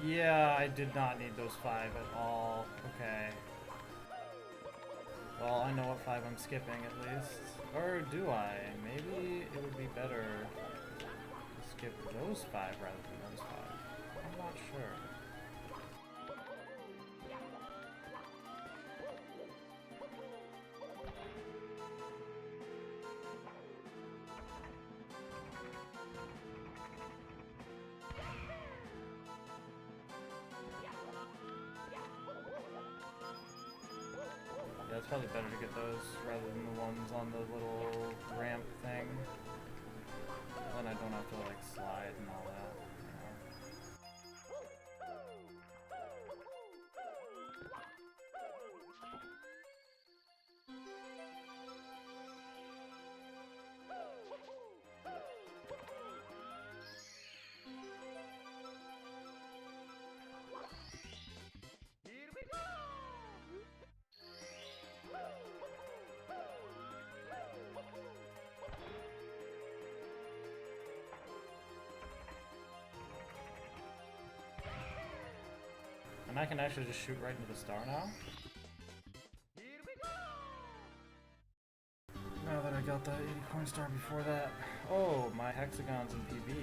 Yeah, I did not need those 5 at all. Okay. Well, I know what 5 I'm skipping at least. Or do I? Maybe it would be better to skip those 5 rather than those 5. I'm not sure. Yeah, it's probably better to get those rather than the ones on the little ramp thing. Then I don't have to like slide and all that. Here we go! And I can actually just shoot right into the star now? Here we go! Now that I got the 80 coin star before that. Oh, my hexagons in PB,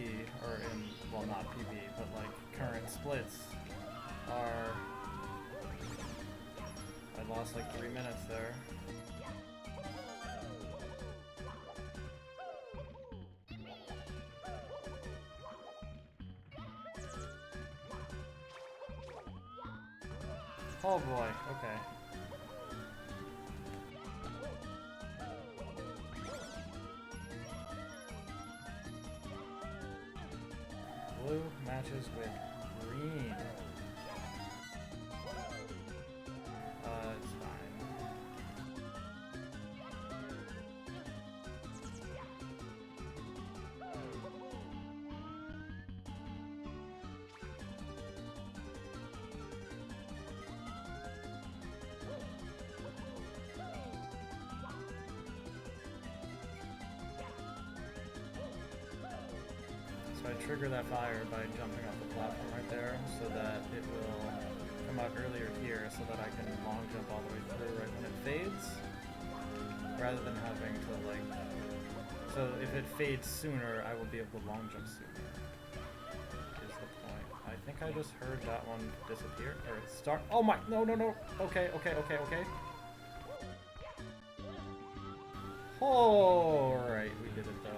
or in, well, not PB, but like current splits are... I lost like 3 minutes there. Oh boy, okay. Blue matches with green. It's fine. So I trigger that fire by jumping off the platform right there so that it will come out earlier here so that I can long jump all the way through right when it fades, rather than having to like... So if it fades sooner, I will be able to long jump sooner, is the point. I think I just heard that one disappear, or start... Oh my... No, no, no! Okay, okay, okay, okay. Alright, we did it though.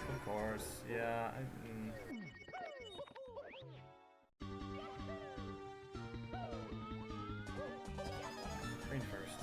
Of course, yeah. Green first.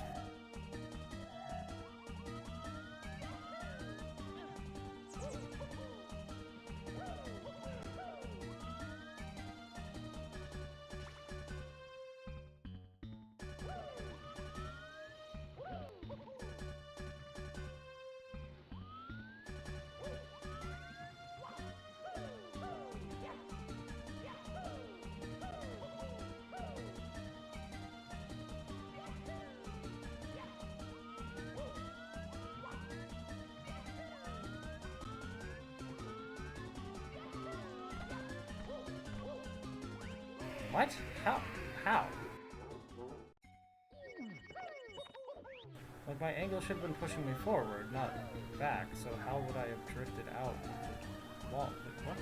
What? How? How? Like, my angle should have been pushing me forward, not back, so how would I have drifted out the wall? Like, what?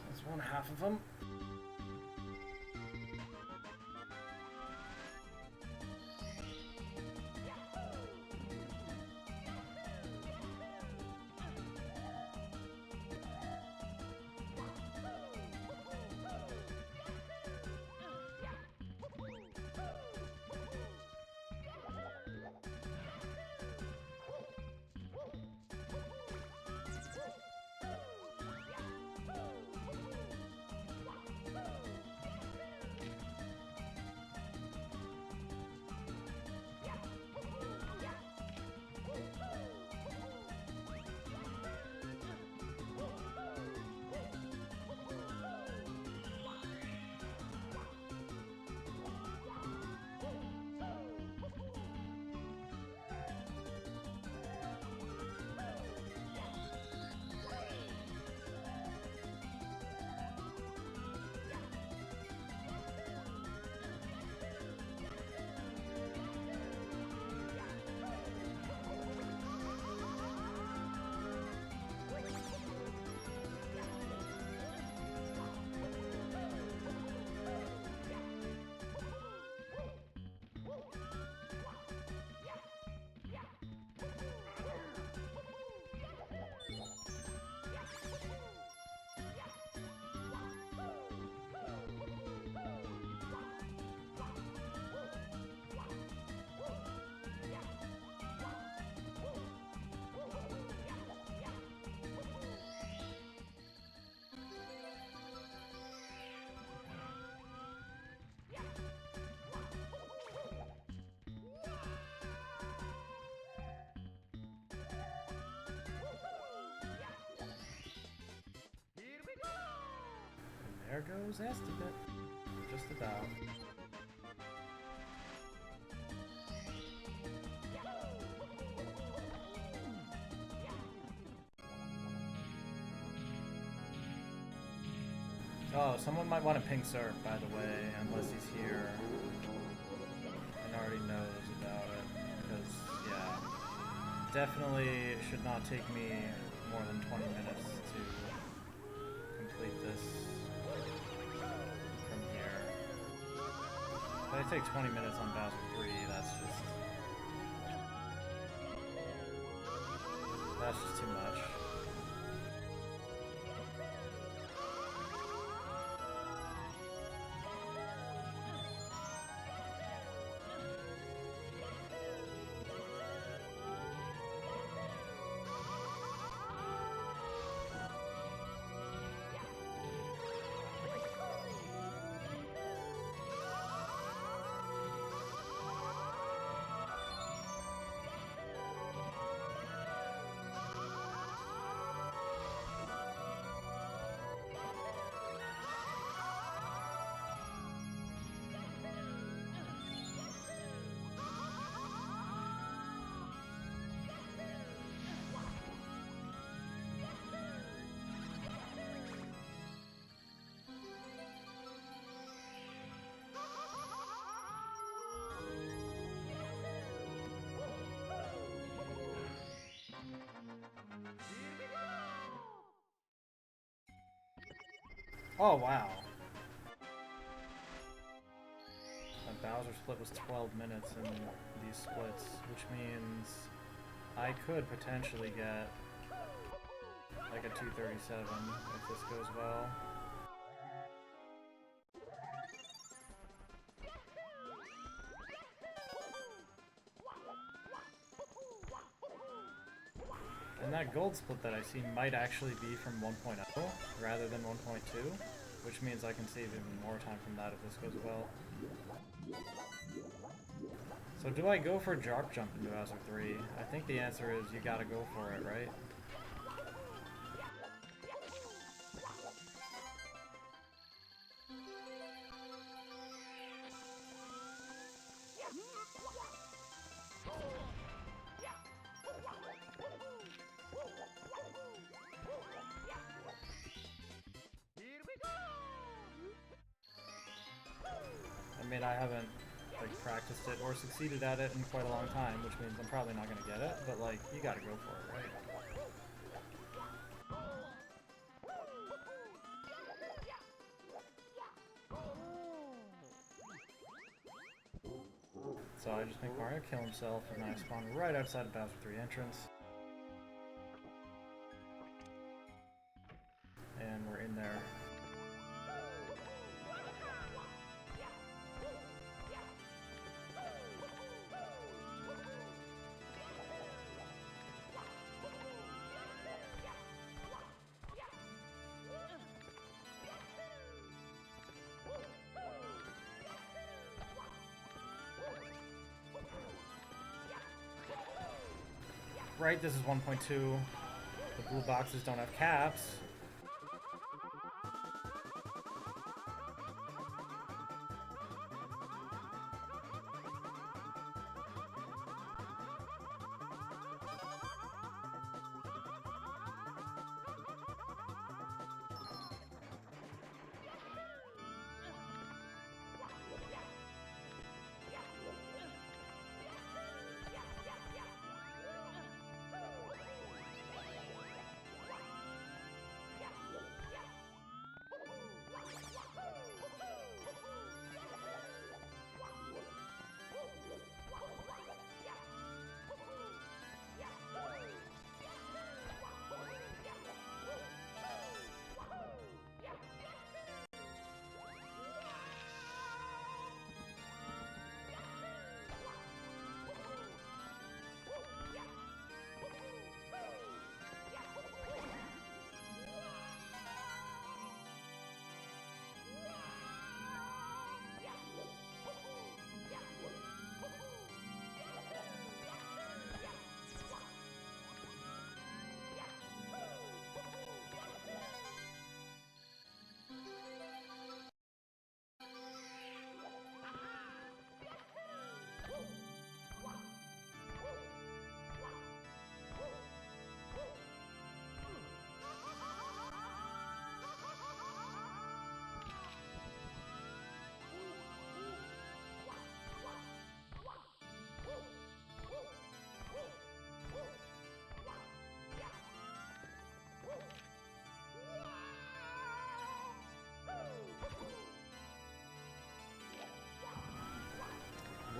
That's one half of them. There goes Estimate. Just about. Oh, someone might want to ping Surf, by the way, unless he's here and already knows about it. Because, yeah, definitely should not take me more than 20 minutes to complete this from here. If I take 20 minutes on Bowser 3, that's just too much. Oh, wow. That Bowser split was 12 minutes in these splits, which means I could potentially get like a 237 if this goes well. And that gold split that I see might actually be from 1.0 rather than 1.2, which means I can save even more time from that if this goes well. So do I go for Jarp Jump into Bowser 3? I think the answer is you gotta go for it, right? I mean, I haven't like practiced it or succeeded at it in quite a long time, which means I'm probably not gonna get it, but like, you gotta go for it, right? So I just make Mario kill himself, and I spawn right outside of Bowser 3 entrance. And we're in there. Right, this is 1.2. The blue boxes don't have caps.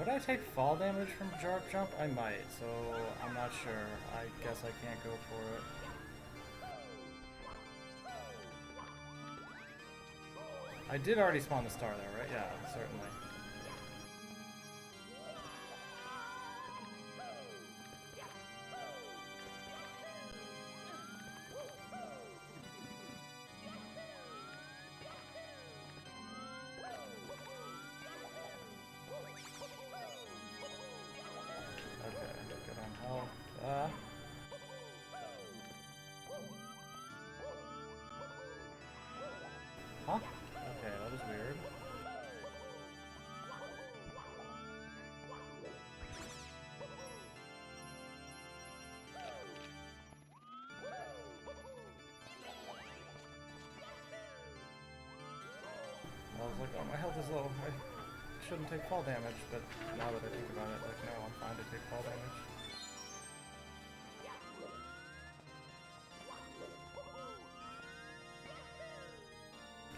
Would I take fall damage from Jark Jump? I might, so I'm not sure. I guess I can't go for it. I did already spawn the star there, right? Yeah, certainly. Okay, good on health. Huh? Okay, that was weird. I was like, oh, my health is low. I shouldn't take fall damage, but now that I think about it, like, no, I'm fine to take fall damage.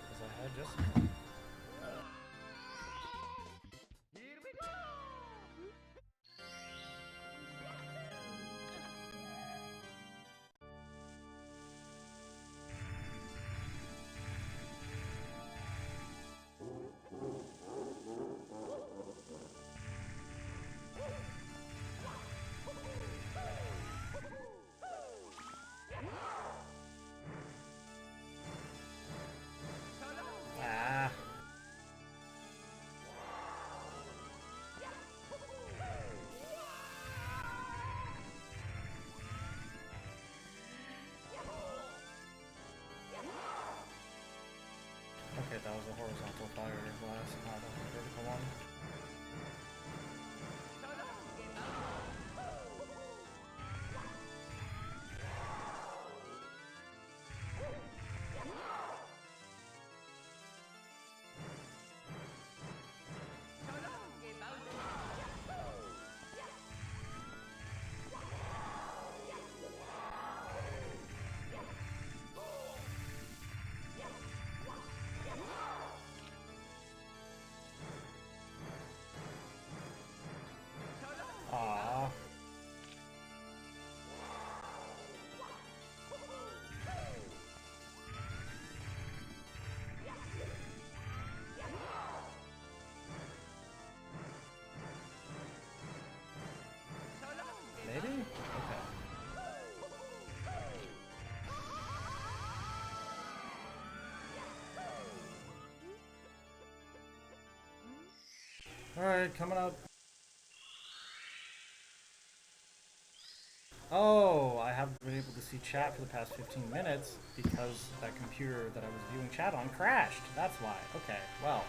Because I had just... Here we go! Ah! Okay, that was a horizontal fire blast, not a vertical one. Aww. Maybe? Okay. Alright, coming up. Oh, I haven't been able to see chat for the past 15 minutes because that computer that I was viewing chat on crashed. That's why. Okay, well.